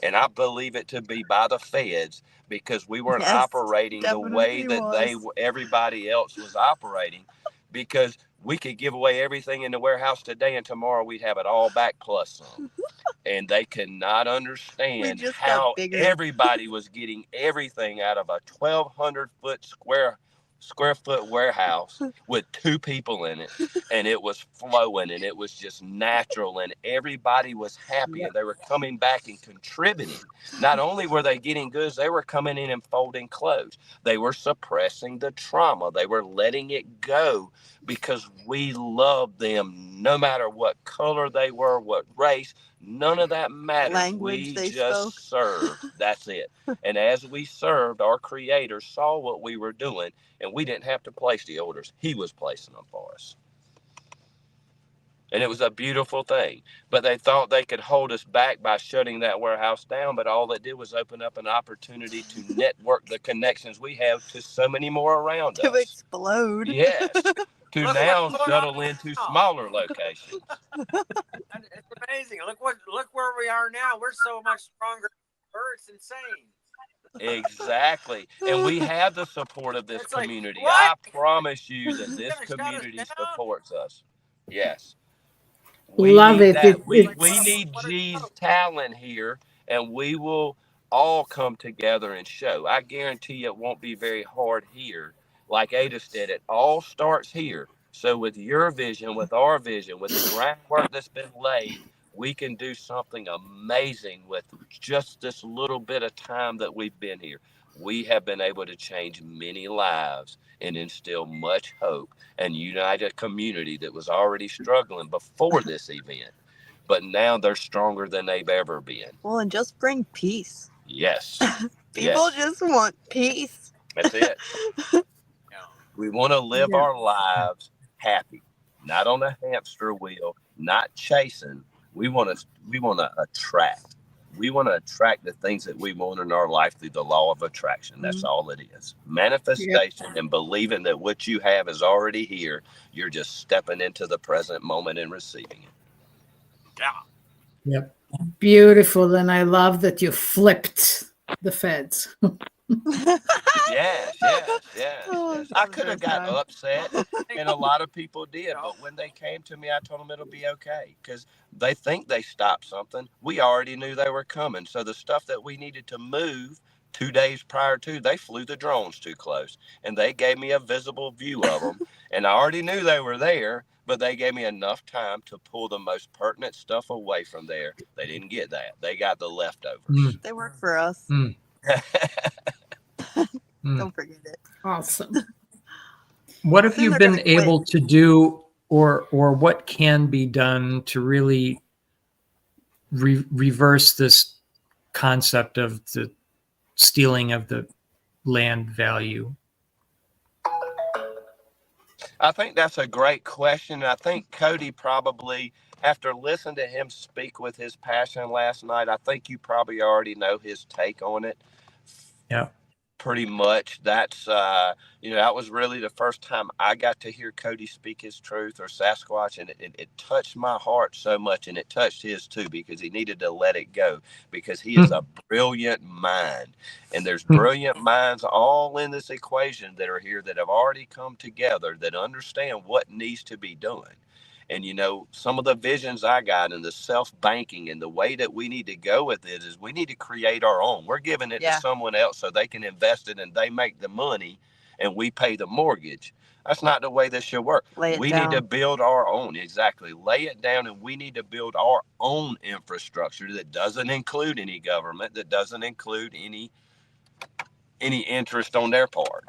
and I believe it to be by the feds, because we weren't operating the way that everybody else was operating, because we could give away everything in the warehouse today and tomorrow we'd have it all back plus some. And they could not understand how everybody was getting everything out of a 1,200 foot square square foot warehouse with 2 people in it, and it was flowing, and it was just natural, and everybody was happy, and they were coming back and contributing. Not only were they getting goods, they were coming in and folding clothes. They were suppressing the trauma. They were letting it go because we loved them no matter what color they were, what race. None of that matters.
Language
We
they
just
spoke.
served. That's it. And as we served, our Creator saw what we were doing, and we didn't have to place the orders. He was placing them for us. And it was a beautiful thing. But they thought they could hold us back by shutting that warehouse down. But all it did was open up an opportunity to network the connections we have to so many more around
To
us.
explode.
Yes. To
Look
now
what's going
shuttle
on
into
now.
smaller locations.
It's amazing. Look where we are now. We're so much stronger. It's insane.
Exactly. And we have the support of this
It's like,
community.
what?
I promise you that this
You're gonna shut us
community
down?
supports us. Yes.
Love
need
it.
that. We
It's
need G's talent here, and we will all come together and show. I guarantee you it won't be very hard here. Like Ada said, it all starts here. So with your vision, with our vision, with the groundwork that's been laid, we can do something amazing with just this little bit of time that we've been here. We have been able to change many lives and instill much hope and unite a community that was already struggling before this event. But now they're stronger than they've ever been.
Well, and just bring peace.
Yes.
People
Yes.
just want peace.
That's it. We want to live our lives happy, not on a hamster wheel, not chasing. We want to attract. We want to attract the things that we want in our life through the law of attraction. That's all it is. Manifestation and believing that what you have is already here. You're just stepping into the present moment and receiving it.
Yeah.
Yep.
beautiful. And I love that you flipped the feds.
Yes, yes, yes.
Oh,
yes.
that
I
was
could have
the best
got
time.
upset, and a lot of people did. But when they came to me, I told them it'll be okay because they think they stopped something. We already knew they were coming. So the stuff that we needed to move 2 days prior to, they flew the drones too close, and they gave me a visible view of them. And I already knew they were there, but they gave me enough time to pull the most pertinent stuff away from there. They didn't get that. They got the leftovers.
They work for us. Don't forget it.
Awesome.
What have
Then
you
they're
been
gonna quit.
able to do, or what can be done to really reverse this concept of the stealing of the land value?
I think that's a great question. I think Cody probably, after listening to him speak with his passion last night, I think you probably already know his take on it.
Yeah.
Pretty much. That's, that was really the first time I got to hear Cody speak his truth, or Sasquatch, and it touched my heart so much, and it touched his too, because he needed to let it go, because he is a brilliant mind, and there's brilliant minds all in this equation that are here that have already come together that understand what needs to be done. And, some of the visions I got and the self-banking and the way that we need to go with it is we need to create our own. We're giving it to someone else so they can invest it and they make the money and we pay the mortgage. That's not the way this should work. We need to build our own. Exactly. Lay it down, and we need to build our own infrastructure that doesn't include any government, that doesn't include any interest on their part.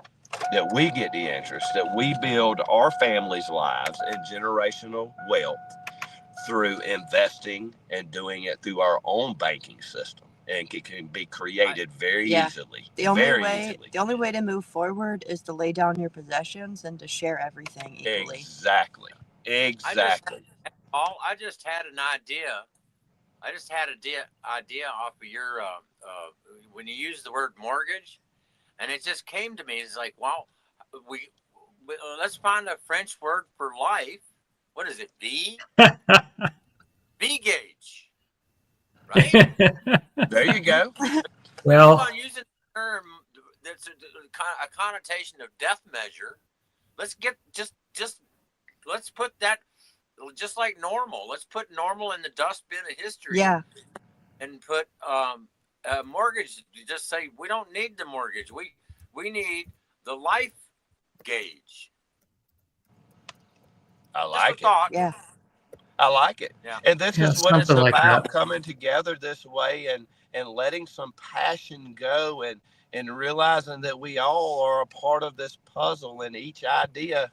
That we get the interest, that we build our families' lives and generational wealth through investing and doing it through our own banking system, and it can be created very easily.
The only way to move forward is to lay down your possessions and to share everything equally.
Exactly.
I just had an idea. I just had an idea off of your when you use the word mortgage. And it just came to me. It's like, well, we let's find a French word for life. What is it? V? V gauge. Right?
There you go.
Well,
keep on using the term that's a connotation of death measure. Let's get let's put that just like normal. Let's put normal in the dustbin of history.
Yeah.
And put mortgage. Just say we don't need the mortgage. We need the life gauge.
I
Just
like
a thought.
Yeah.
I like it.
Yeah.
And this
Yeah,
is what it's
something like
about,
that.
coming together this way and letting some passion go and realizing that we all are a part of this puzzle, and each idea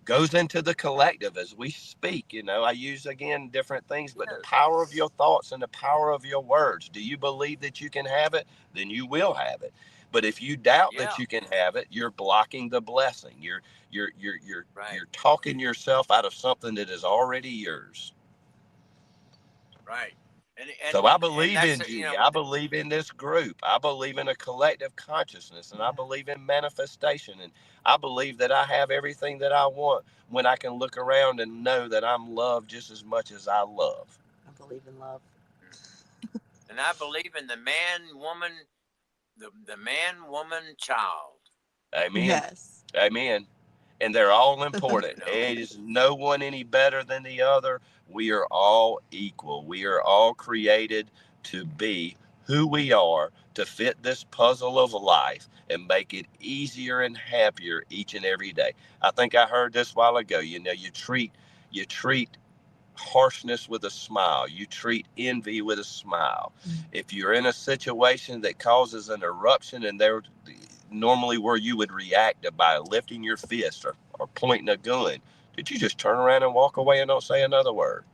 goes into the collective as we speak. You know, I use again different things, but the power of your thoughts and the power of your words. Do you believe that you can have it? Then you will have it. But if you doubt that you can have it, you're blocking the blessing. You're talking yourself out of something that is already yours.
Right. And
So I believe in
that's,
G. I believe in this group. I believe in a collective consciousness, and I believe in manifestation. And I believe that I have everything that I want when I can look around and know that I'm loved just as much as I love.
I believe in love.
And I believe in the man, woman, the man, woman, child.
Amen.
Yes.
Amen. And they're all important. There is no one any better than the other. We are all equal. We are all created to be who we are, to fit this puzzle of life and make it easier and happier each and every day. I think I heard this a while ago. You know, you treat harshness with a smile. You treat envy with a smile. If you're in a situation that causes an eruption, and there normally where you would react by lifting your fist or pointing a gun, did you just turn around and walk away and don't say another word?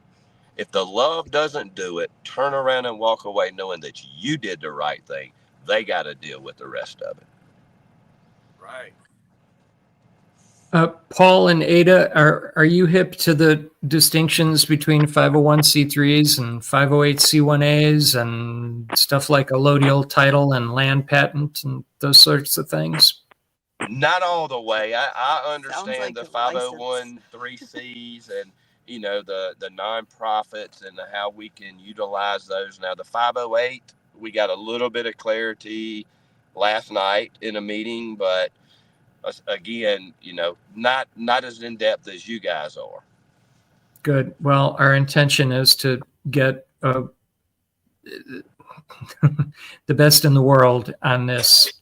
If the love doesn't do it, turn around and walk away knowing that you did the right thing. They got to deal with the rest of it.
Right.
Paul and Ada, are you hip to the distinctions between 501c3s and 508c1as and stuff like allodial title and land patent and those sorts of things?
Not all the way. I understand
like
the
a license.
501(c)(3)s and, you know, the nonprofits and how we can utilize those. Now, the 508, we got a little bit of clarity last night in a meeting, but again, you know, not as in depth as you guys are.
Good. Well, our intention is to get the best in the world on this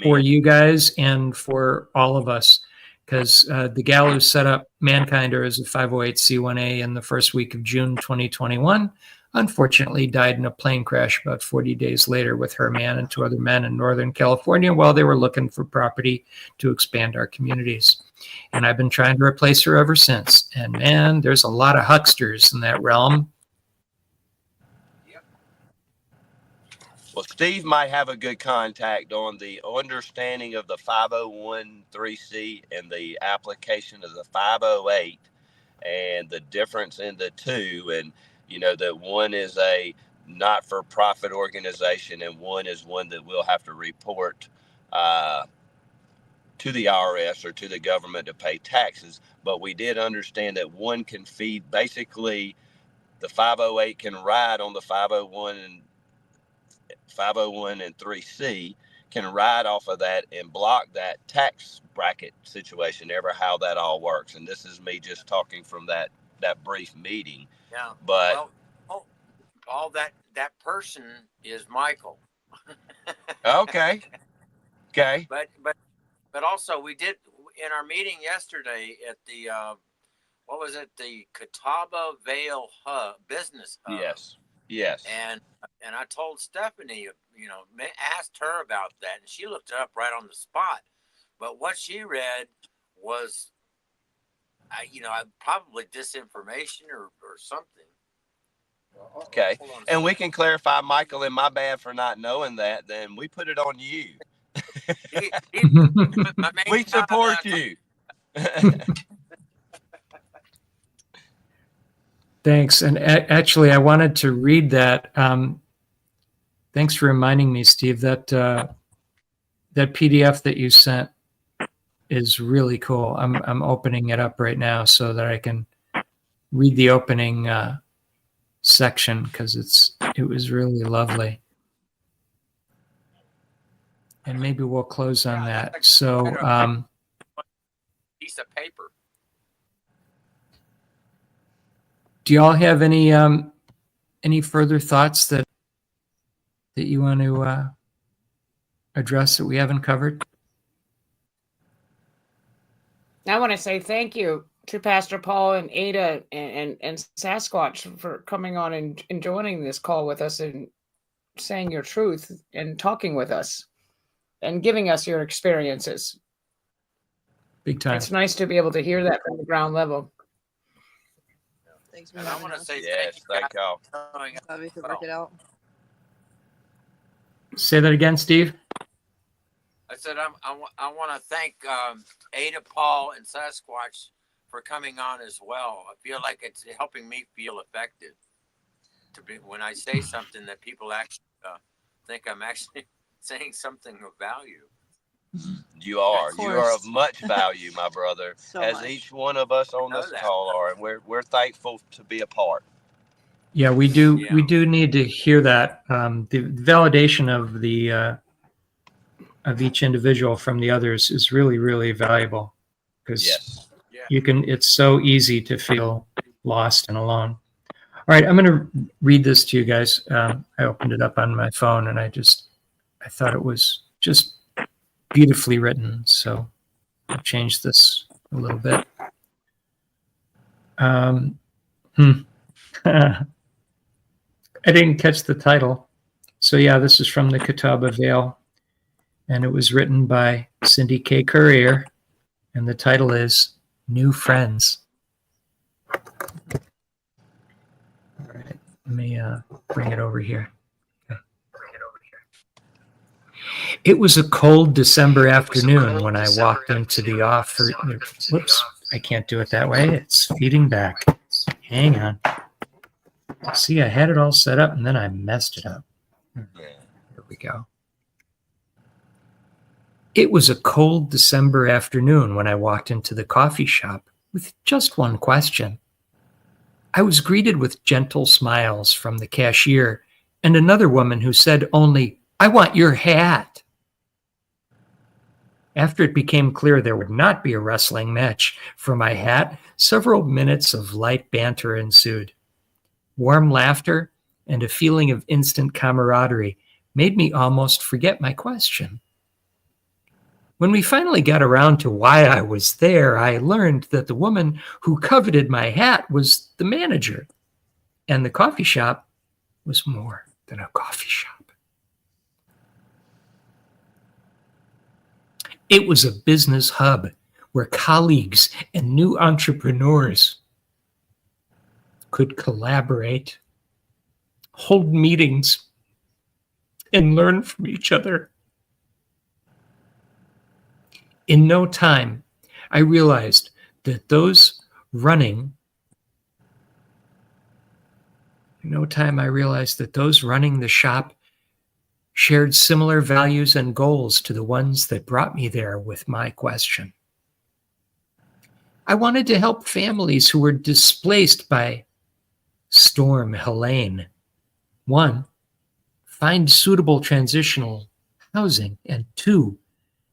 for you guys and for all of us, because the gal who set up Mankinder as a 508c1a in the first week of June 2021 unfortunately died in a plane crash about 40 days later with her man and two other men in Northern California while they were looking for property to expand our communities. And I've been trying to replace her ever since. And man, there's a lot of hucksters in that realm.
Well, Steve might have a good contact on the understanding of the 501(c)(3) and the application of the 508 and the difference in the two. And, you know, that one is a not-for-profit organization and one is one that will have to report to the IRS or to the government to pay taxes. But we did understand that one can feed, basically the 508 can ride on the 501 and 3C, can ride off of that and block that tax bracket situation, ever how that all works. And this is me just talking from that brief meeting.
Yeah.
But
all that person is Michael.
Okay.
But also we did in our meeting yesterday at the what was it, the Catawba Vale Hub Business Hub.
Yes.
And I told Stephanie, you know, asked her about that, and she looked it up right on the spot. But what she read was, probably disinformation or something.
Okay. And we can clarify, Michael, and my bad for not knowing that, then we put it on you. We support you.
Thanks. And actually, I wanted to read that. Thanks for reminding me, Steve, that that PDF that you sent is really cool. I'm opening it up right now so that I can read the opening section, because it was really lovely. And maybe we'll close on that. So
piece of paper.
do y'all have any further thoughts that you want to address that we haven't covered?
I want to say thank you to Pastor Paul and Ada and Sasquatch for coming on and joining this call with us and saying your truth and talking with us and giving us your experiences.
Big time.
It's nice to be able to hear that from the ground level.
Thanks for
And I
having
want to
us.
say
Yes, thank y'all.
Glad we could work it out.
Say that again, Steve.
I said I want to thank Ada, Paul, and Sasquatch for coming on as well. I feel like it's helping me feel effective to be when I say something that people actually think I'm actually saying something of value.
You are.
Of
You are of
course.
much value, my brother,
So
as
much.
each one of us on
Know
this
that.
call are, and we're thankful to be a part.
Yeah, we do.
Yeah.
We do need to hear that the validation of each individual from the others is really, really valuable because
Yes.
Yeah.
you can. It's so easy to feel lost and alone. All right, I'm going to read this to you guys. I opened it up on my phone and I thought it was just beautifully written. So I'll change this a little bit. I didn't catch the title. So yeah, this is from the Catawba Vale, and it was written by Cindy K. Courier, and the title is New Friends. All right, let me bring it over here. Okay. It was a cold December afternoon when I walked into the office. Whoops, I can't do it that way. It's feeding back. Hang on. See, I had it all set up and then I messed it up. Here we go. It was a cold December afternoon when I walked into the coffee shop with just one question. I was greeted with gentle smiles from the cashier and another woman who said only, "I want your hat." After it became clear there would not be a wrestling match for my hat, several minutes of light banter ensued. Warm laughter and a feeling of instant camaraderie made me almost forget my question. When we finally got around to why I was there, I learned that the woman who coveted my hat was the manager, and the coffee shop was more than a coffee shop. It was a business hub where colleagues and new entrepreneurs could collaborate, hold meetings, and learn from each other. In no time, I realized that those running the shop shared similar values and goals to the ones that brought me there with my question. I wanted to help families who were displaced by Storm Helene. 1, find suitable transitional housing, and 2,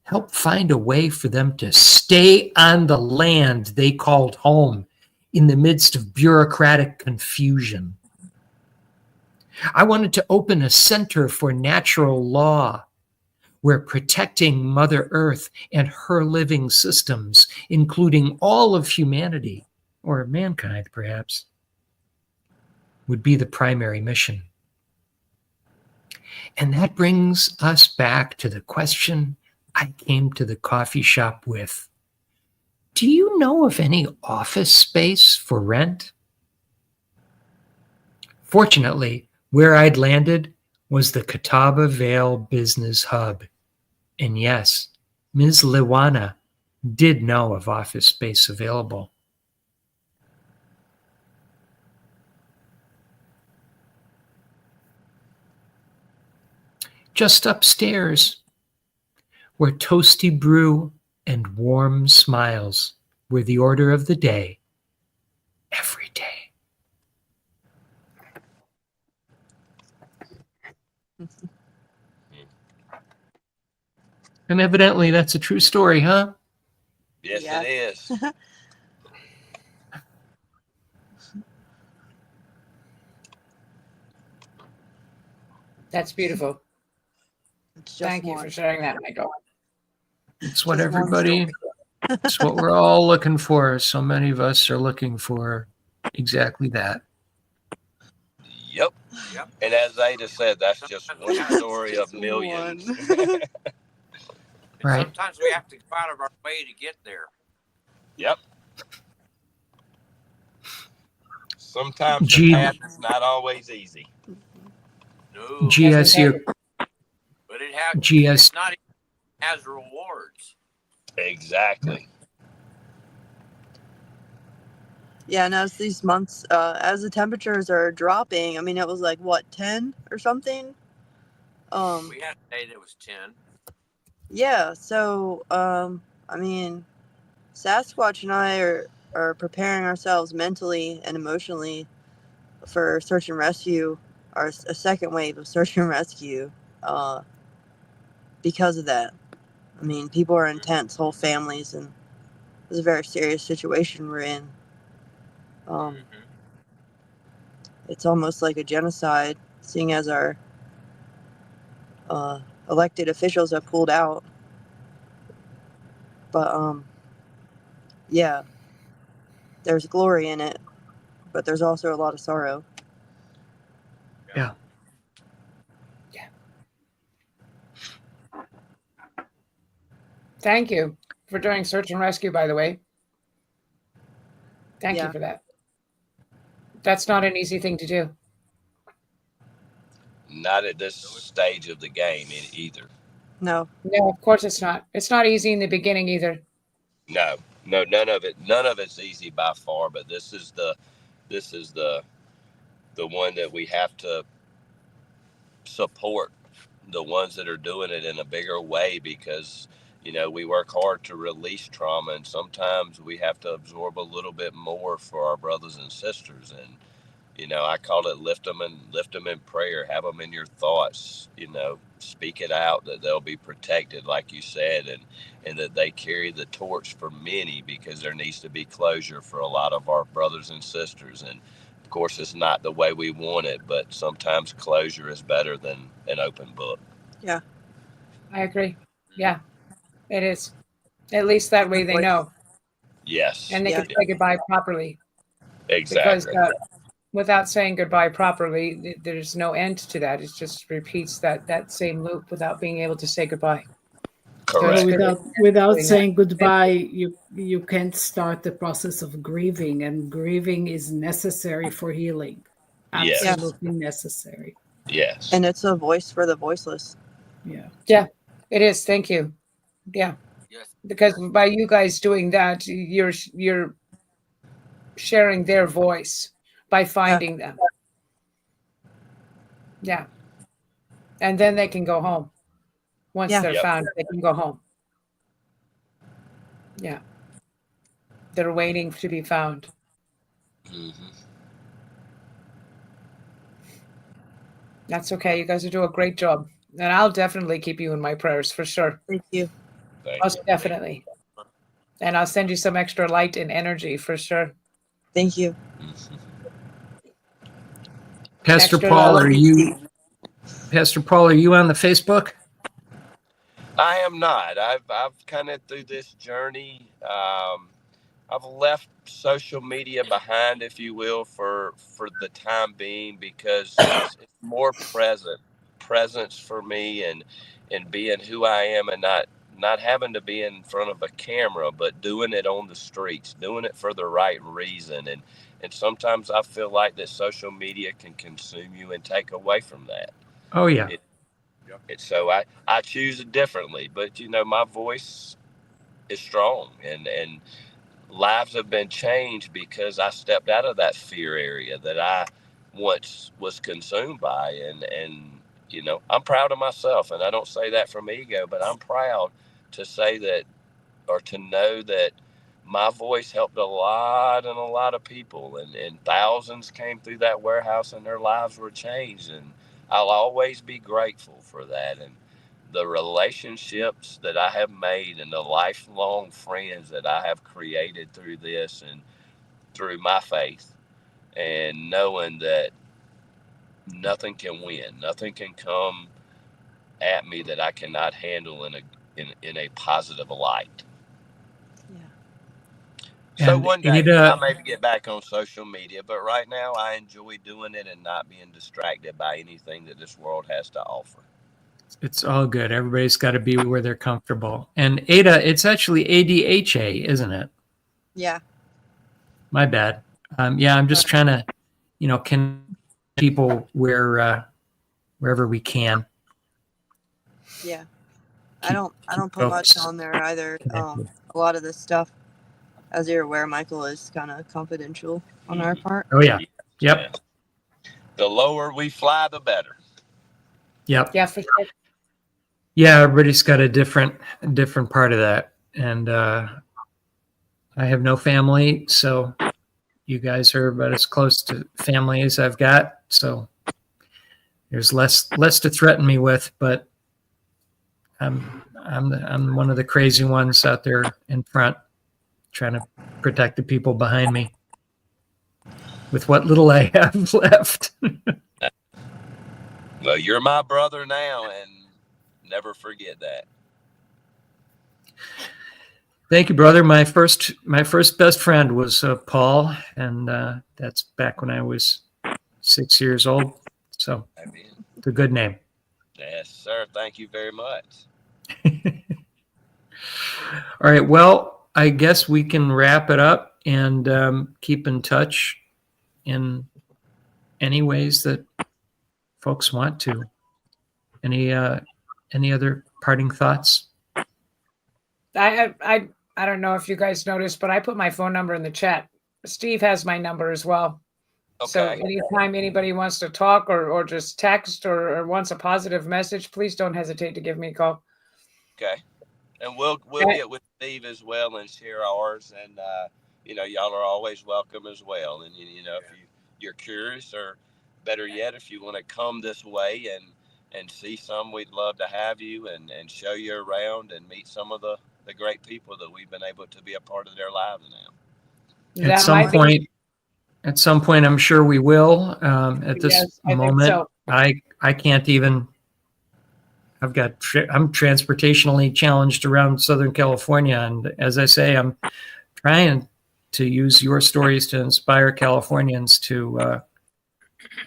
help find a way for them to stay on the land they called home in the midst of bureaucratic confusion. I wanted to open a center for natural law where protecting Mother Earth and her living systems, including all of humanity, or mankind perhaps, would be the primary mission. And that brings us back to the question I came to the coffee shop with. Do you know of any office space for rent? Fortunately, where I'd landed was the Catawba Vale Business Hub. And yes, Ms. Lewana did know of office space available. Just upstairs, where toasty brew and warm smiles were the order of the day, every day. And evidently that's a true story, huh?
Yes,
Yeah.
it is.
That's beautiful.
It's just
Thank you
one.
for sharing that, Michael.
It's what
Just one
everybody,
story.
It's what we're all looking for. So many of us are looking for exactly that.
Yep.
Yep.
And as Ada said, that's just one story of millions.
And
Right.
sometimes we have to go out of our way to get there.
Yep. Sometimes
G-
the path is not always easy.
No.
GSU.
But it has.
GS.
It's not. It has rewards.
Exactly.
Yeah, and as these months, as the temperatures are dropping, I mean, it was like, what, 10 or something?
We had a day that was 10.
Yeah, so, I mean, Sasquatch and I are preparing ourselves mentally and emotionally for search and rescue, or a second wave of search and rescue, because of that. I mean, people are intense, whole families, and it's a very serious situation we're in. It's almost like a genocide, seeing as our elected officials have pulled out. But yeah, there's glory in it, but there's also a lot of sorrow.
Yeah.
Thank you for doing search and rescue, by the way. Thank
Yeah.
you for that. That's not an easy thing to do.
Not at this stage of the game either.
No.
No, of course it's not. It's not easy in the beginning either.
No, none of it's easy by far, but this is the one that we have to support, the ones that are doing it in a bigger way, because we work hard to release trauma, and sometimes we have to absorb a little bit more for our brothers and sisters. And I call it lift them in prayer, have them in your thoughts, speak it out, that they'll be protected, like you said, and that they carry the torch for many, because there needs to be closure for a lot of our brothers and sisters. And of course, it's not the way we want it, but sometimes closure is better than an open book.
Yeah.
I agree. Yeah, it is. At least that way they know.
Yes.
And they can say goodbye properly.
Exactly.
Because without saying goodbye properly, there's no end to that. It just repeats that same loop without being able to say goodbye.
Correct.
So without saying goodbye, you can't start the process of grieving, and grieving is necessary for healing.
Yes.
Absolutely necessary.
Yes.
And it's a voice for the voiceless.
Yeah.
Yeah, it is. Thank you. Yeah.
Yes.
Because by you guys doing that, you're sharing their voice by finding them. Yeah. And then they can go home. Once they're found, they can go home. Yeah. They're waiting to be found.
Mm-hmm.
That's okay. You guys are doing a great job. And I'll definitely keep you in my prayers for sure.
Thank you.
Most definitely. And I'll send you some extra light and energy for sure.
Thank you.
Pastor Paul, are you on the Facebook?
I am not. I've kind of, through this journey, I've left social media behind, if you will, for the time being, because it's more presence for me, and being who I am, and not having to be in front of a camera, but doing it on the streets, doing it for the right reason. And sometimes I feel like that social media can consume you and take away from that.
Oh, yeah.
So I choose it differently, but my voice is strong, and lives have been changed because I stepped out of that fear area that I once was consumed by, and I'm proud of myself, and I don't say that from ego, but I'm proud to say that, or to know that my voice helped a lot of people, and thousands came through that warehouse and their lives were changed, and I'll always be grateful for that. And the relationships that I have made and the lifelong friends that I have created through this and through my faith, and knowing that nothing can win, nothing can come at me that I cannot handle in a positive light. So
And
one day
Ada,
I maybe get back on social media, but right now I enjoy doing it and not being distracted by anything that this world has to offer.
it's all good. Everybody's got to be where they're comfortable. And Ada, it's actually ADHA, isn't it?
Yeah.
My bad. Yeah, I'm just trying to, connect people wherever we can.
Yeah.
Keep-
I don't put
folks
much on there either.
connected.
A lot of this stuff, as you're aware, Michael, is kind of confidential on our part.
Oh yeah. Yep.
The lower we fly, the better.
Yep.
Yeah, for sure.
Yeah, everybody's got a different part of that. And I have no family, so you guys are about as close to family as I've got. So there's less to threaten me with, but I'm one of the crazy ones out there in front, trying to protect the people behind me with what little I have left.
Well, you're my brother now, and never forget that.
Thank you, brother. My first best friend was Paul, and that's back when I was 6 years old. So it's a good name.
Yes, sir. Thank you very much.
All right. Well, I guess we can wrap it up and keep in touch in any ways that folks want to. Any other parting thoughts?
I don't know if you guys noticed, but I put my phone number in the chat. Steve has my number as well.
Okay.
So anytime anybody wants to talk or just text or wants a positive message, please don't hesitate to give me a call.
Okay. And we'll get with Steve as well and share ours. And, y'all are always welcome as well. And, if you're curious, or better yet, if you want to come this way and see some, we'd love to have you and show you around and meet some of the great people that we've been able to be a part of their lives now.
At some point, I'm sure we will. At this moment, I can't even. I'm transportationally challenged around Southern California, and as I say, I'm trying to use your stories to inspire Californians to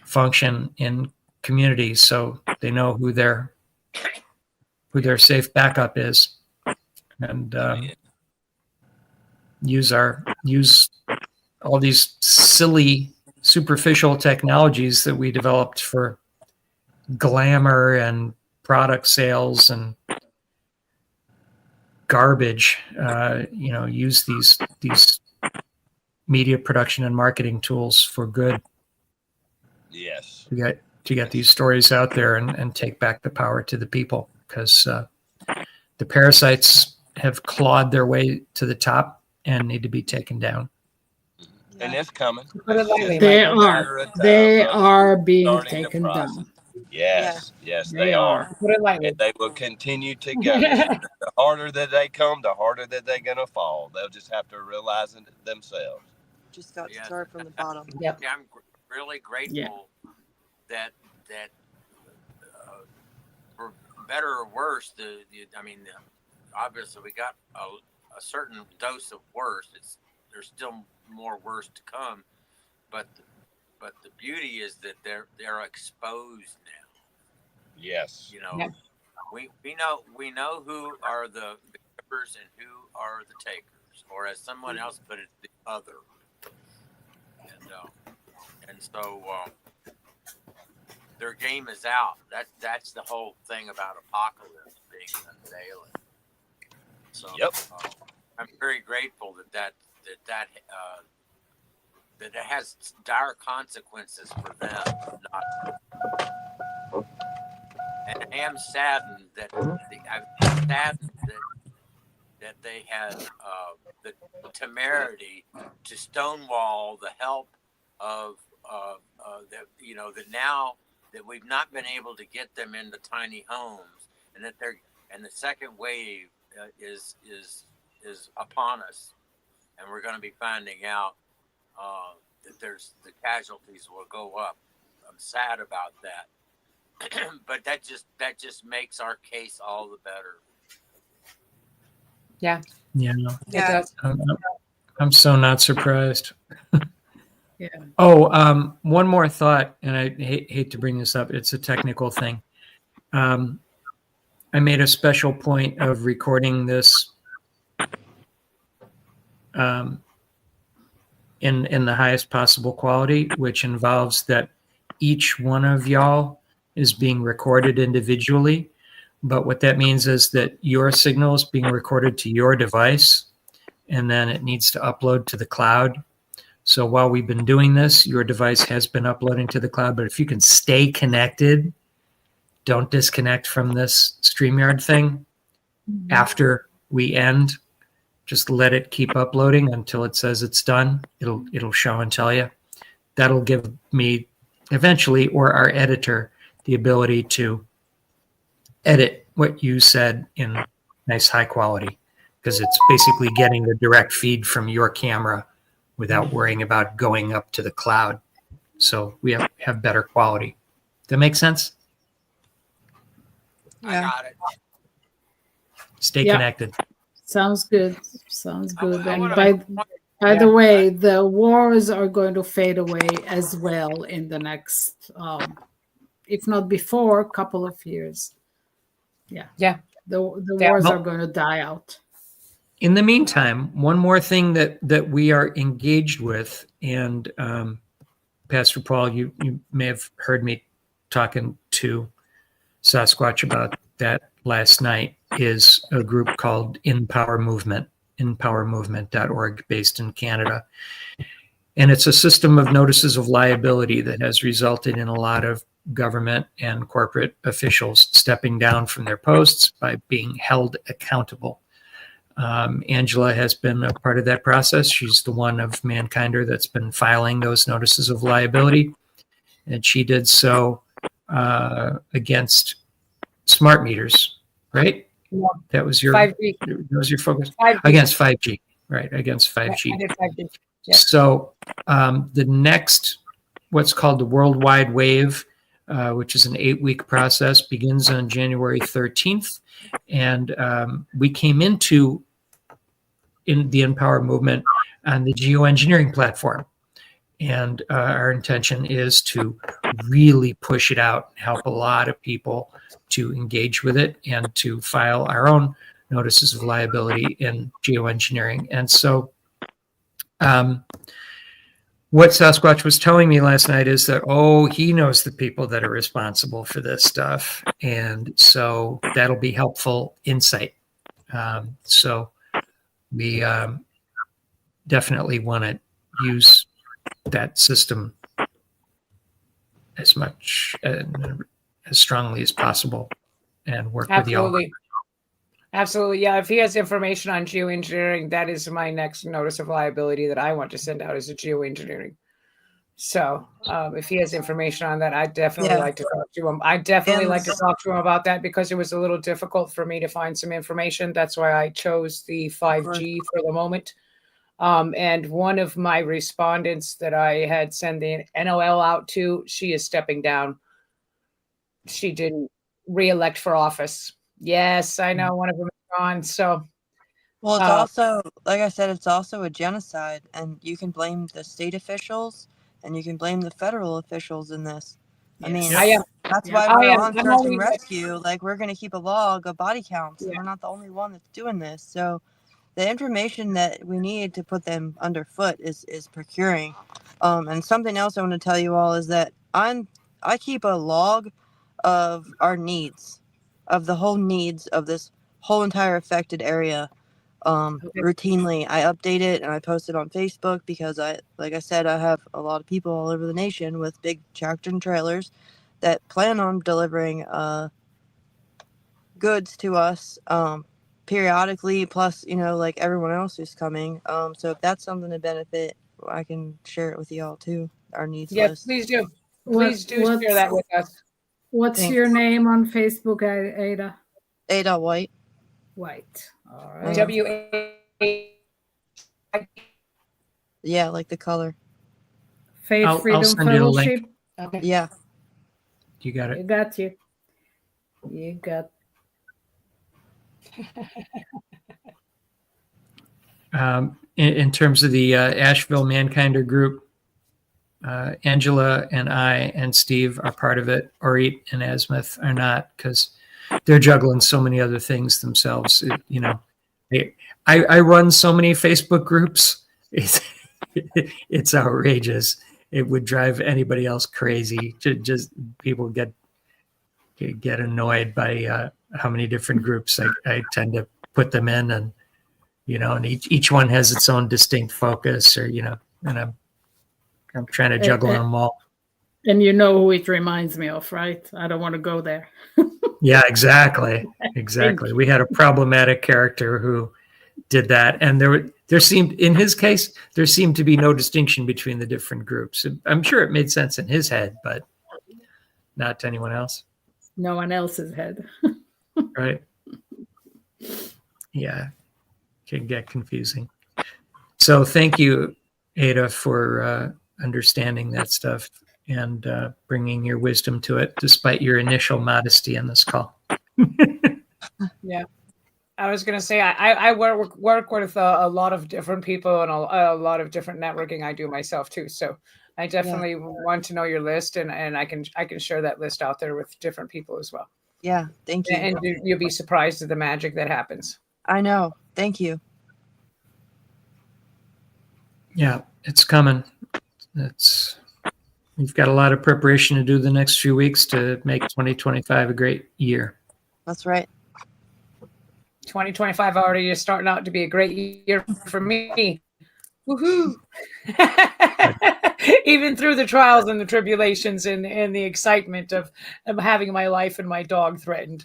function in communities, so they know who their safe backup is, and use all these silly, superficial technologies that we developed for glamour and product sales and garbage. Use these media production and marketing tools for good.
Yes.
To get these stories out there and take back the power to the people, because the parasites have clawed their way to the top and need to be taken down.
And it's coming.
They are being taken down.
Yes, they are. And they will continue to go. The harder that they come, the harder that they're going to fall. They'll just have to realize it themselves.
Just got to start from the bottom.
Yep.
Yeah, I'm really grateful that for better or worse, obviously we got a certain dose of worse. There's still more worse to come, but the beauty is that they're exposed now.
Yes.
We know who are the givers and who are the takers, or as someone else put it, the other. And so their game is out. That's the whole thing about apocalypse being unveiling. So I'm very grateful that it has dire consequences for them. And I am saddened that they had the temerity to stonewall the help of that now that we've not been able to get them into tiny homes, and that the second wave is upon us, and we're going to be finding out that the casualties will go up. I'm sad about that, but that just makes our case all the better.
Yeah.
Yeah.
It does.
I'm so not surprised.
Yeah.
Oh, one more thought, and I hate to bring this up. It's a technical thing. I made a special point of recording this in the highest possible quality, which involves that each one of y'all is being recorded individually. But what that means is that your signal is being recorded to your device, and then it needs to upload to the cloud. So while we've been doing this, your device has been uploading to the cloud. But if you can stay connected, don't disconnect from this StreamYard thing after we end. Just let it keep uploading until it says it's done. It'll show and tell you. That'll give me eventually, or our editor, the ability to edit what you said in nice high quality, because it's basically getting the direct feed from your camera without worrying about going up to the cloud. So we have better quality. That make sense?
Yeah.
I got it.
Stay
Yeah.
connected.
Sounds good. Sounds good.
I
And
wanna-
by the way, the wars are going to fade away as well in the next, if not before, couple of years. Yeah.
Yeah.
The
Yeah.
wars
Well-
are going to die out.
In the meantime, one more thing that we are engaged with, and Pastor Paul, you may have heard me talking to Sasquatch about that last night, is a group called Empower Movement, empowermovement.org, based in Canada. And it's a system of notices of liability that has resulted in a lot of government and corporate officials stepping down from their posts by being held accountable. Angela has been a part of that process. She's the one of Mankinder that's been filing those notices of liability. And she did so against smart meters, right?
Yeah.
That was your
5G.
that was your focus
5G.
against 5G, right? Against 5G.
I did 5G. Yeah.
So the next, what's called the Worldwide Wave, which is an 8-week process, begins on January 13th. And we came into in the Empower movement on the geoengineering platform. And our intention is to really push it out and help a lot of people to engage with it and to file our own notices of liability in geoengineering. And so what Sasquatch was telling me last night is that, he knows the people that are responsible for this stuff. And so that'll be helpful insight. So we definitely want to use that system as much and as strongly as possible and work with y'all.
Absolutely. Absolutely. Yeah. If he has information on geoengineering, that is my next notice of liability that I want to send out, is a geoengineering. So if he has information on that, I'd definitely like to talk to him. I definitely like to talk to him about that, because it was a little difficult for me to find some information. That's why I chose the 5G for the moment. And one of my respondents that I had sent the NOL out to, she is stepping down. She didn't re-elect for office. Yes, I know, one of them is gone. So,
well, it's also, like I said, it's also a genocide, and you can blame the state officials and you can blame the federal officials in this. I mean, that's why we're on search and rescue. Like, we're going to keep a log of body counts, and we're not the only one that's doing this. So the information that we need to put them underfoot is procuring. And something else I want to tell you all is that I keep a log of our needs, of the whole needs of this whole entire affected area. Routinely, I update it and I post it on Facebook, because like I said, I have a lot of people all over the nation with big tractor and trailers that plan on delivering goods to us periodically, plus, like everyone else who's coming. So if that's something to benefit, I can share it with y'all too, our needs list.
Please do. Please do share that with us.
What's your name on Facebook, Ada?
Ada White.
White. All right.
W-A.
Yeah, like the color.
Faith, Freedom,
I'll send you the link.
Fellowship.
Okay.
Yeah.
You got it.
You got you. You got.
in terms of the Asheville Mankinder group, Angela and I and Steve are part of it. Orit and Asmith are not, because they're juggling so many other things themselves. I run so many Facebook groups. It's outrageous. It would drive anybody else crazy. Just people get annoyed by how many different groups I tend to put them in, and and each one has its own distinct focus, or and I'm trying to juggle them all.
And you know who it reminds me of, right? I don't want to go there.
Yeah, exactly. We had a problematic character who did that, and there seemed, in his case, there seemed to be no distinction between the different groups. I'm sure it made sense in his head, but not to anyone else.
No one else's head.
Right. Yeah. Can get confusing. So thank you, Ada, for understanding that stuff and bringing your wisdom to it, despite your initial modesty in this call.
Yeah. I was going to say, I work with a lot of different people and a lot of different networking I do myself too. So I definitely want to know your list, and I can share that list out there with different people as well.
Yeah, thank you.
And you'll be surprised at the magic that happens.
I know. Thank you.
Yeah, it's coming. We've got a lot of preparation to do the next few weeks to make 2025 a great year.
That's right.
2025 already is starting out to be a great year for me. Woohoo! Even through the trials and the tribulations and the excitement of having my life and my dog threatened.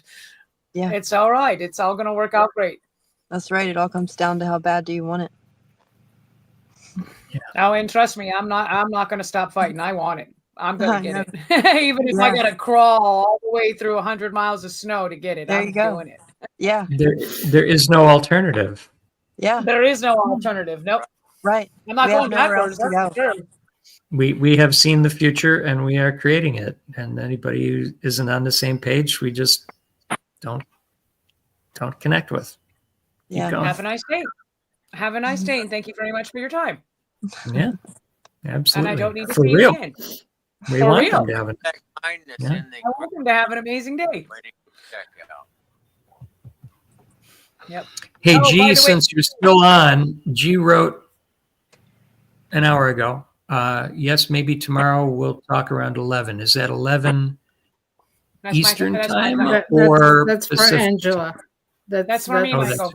Yeah.
It's all right. It's all going to work out great.
That's right. It all comes down to how bad do you want it.
Yeah.
Oh, and trust me, I'm not going to stop fighting. I want it. I'm going to get it. Even if I got to crawl all the way through 100 miles of snow to get it.
There
I'm
you go.
doing it.
Yeah.
There is no alternative.
Yeah.
There is no alternative. Nope.
Right.
I'm not going
nowhere
backwards.
else to
That's
go.
for sure.
We have seen the future and we are creating it. And anybody who isn't on the same page, we just don't connect with. Keep
Yeah.
going.
Have a nice day. Have a nice day, and thank you very much for your time.
Yeah, absolutely.
And I don't need to
For
see
real.
you again.
We
For
want
real.
them to have it.
Kindness
Yeah.
in the
I want them to have an amazing day.
waiting to check out.
Yep.
Hey,
Oh, by the
G,
way-
since you're still on, G wrote an hour ago. Yes, maybe tomorrow we'll talk around 11. Is that 11 Eastern time or
That's for
Pacific?
Angela.
That's for me,
Oh,
Michael.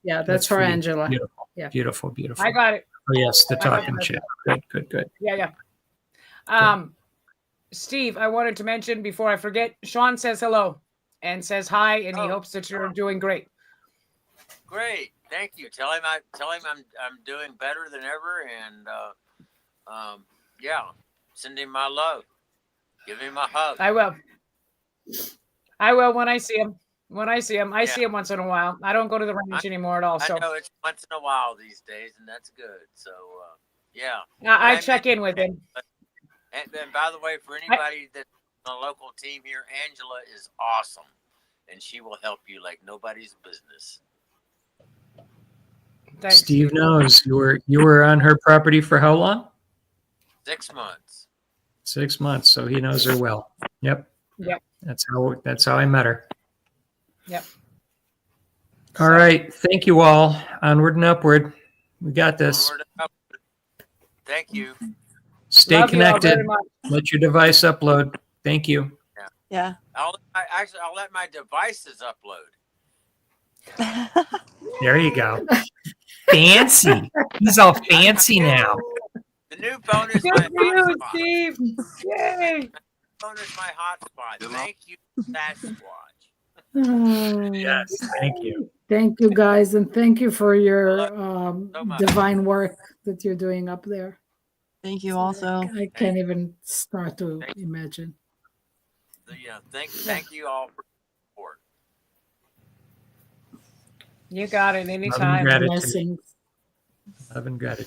Yeah, that's for
you.
Angela.
Beautiful,
Yeah.
beautiful, beautiful.
I got it.
Oh, yes, the
I got
talking
it.
shit. Good.
Yeah. Steve, I wanted to mention before I forget, Sean says hello and says hi, and he hopes that you're doing great.
Great, thank you. Tell him I'm doing better than ever, and yeah, send him my love. Give him a hug.
I will when I see him. I see him once in a while. I don't go to the ranch anymore at all. So
I know it's once in a while these days, and that's good. So yeah,
I check in with him.
And by the way, for anybody that's on the local team here, Angela is awesome, and she will help you like nobody's business.
Thanks.
Steve knows you were on her property for how long?
6 months.
6 months. So he knows her well. Yep. That's how I met her.
Yep.
All right. Thank you all. Onward and upward. We got this.
Onward and upward. Thank you.
Stay
Love you all
connected.
very much.
Let your device upload. Thank you.
Yeah.
I'll let my devices upload.
There you go. Fancy. He's all fancy now.
The new bonus,
Good
my
for you,
hotspot.
Steve. Yay.
Bonus, my hotspot. Thank you, Sasquatch.
Yes. Thank you.
Thank you, guys, and thank you for your
so much.
divine work that you're doing up there.
Thank you also.
I can't even start to imagine.
Yeah, thank you all for support.
You got it
Love and
anytime.
gratitude.
Blessings.
Love and gratitude.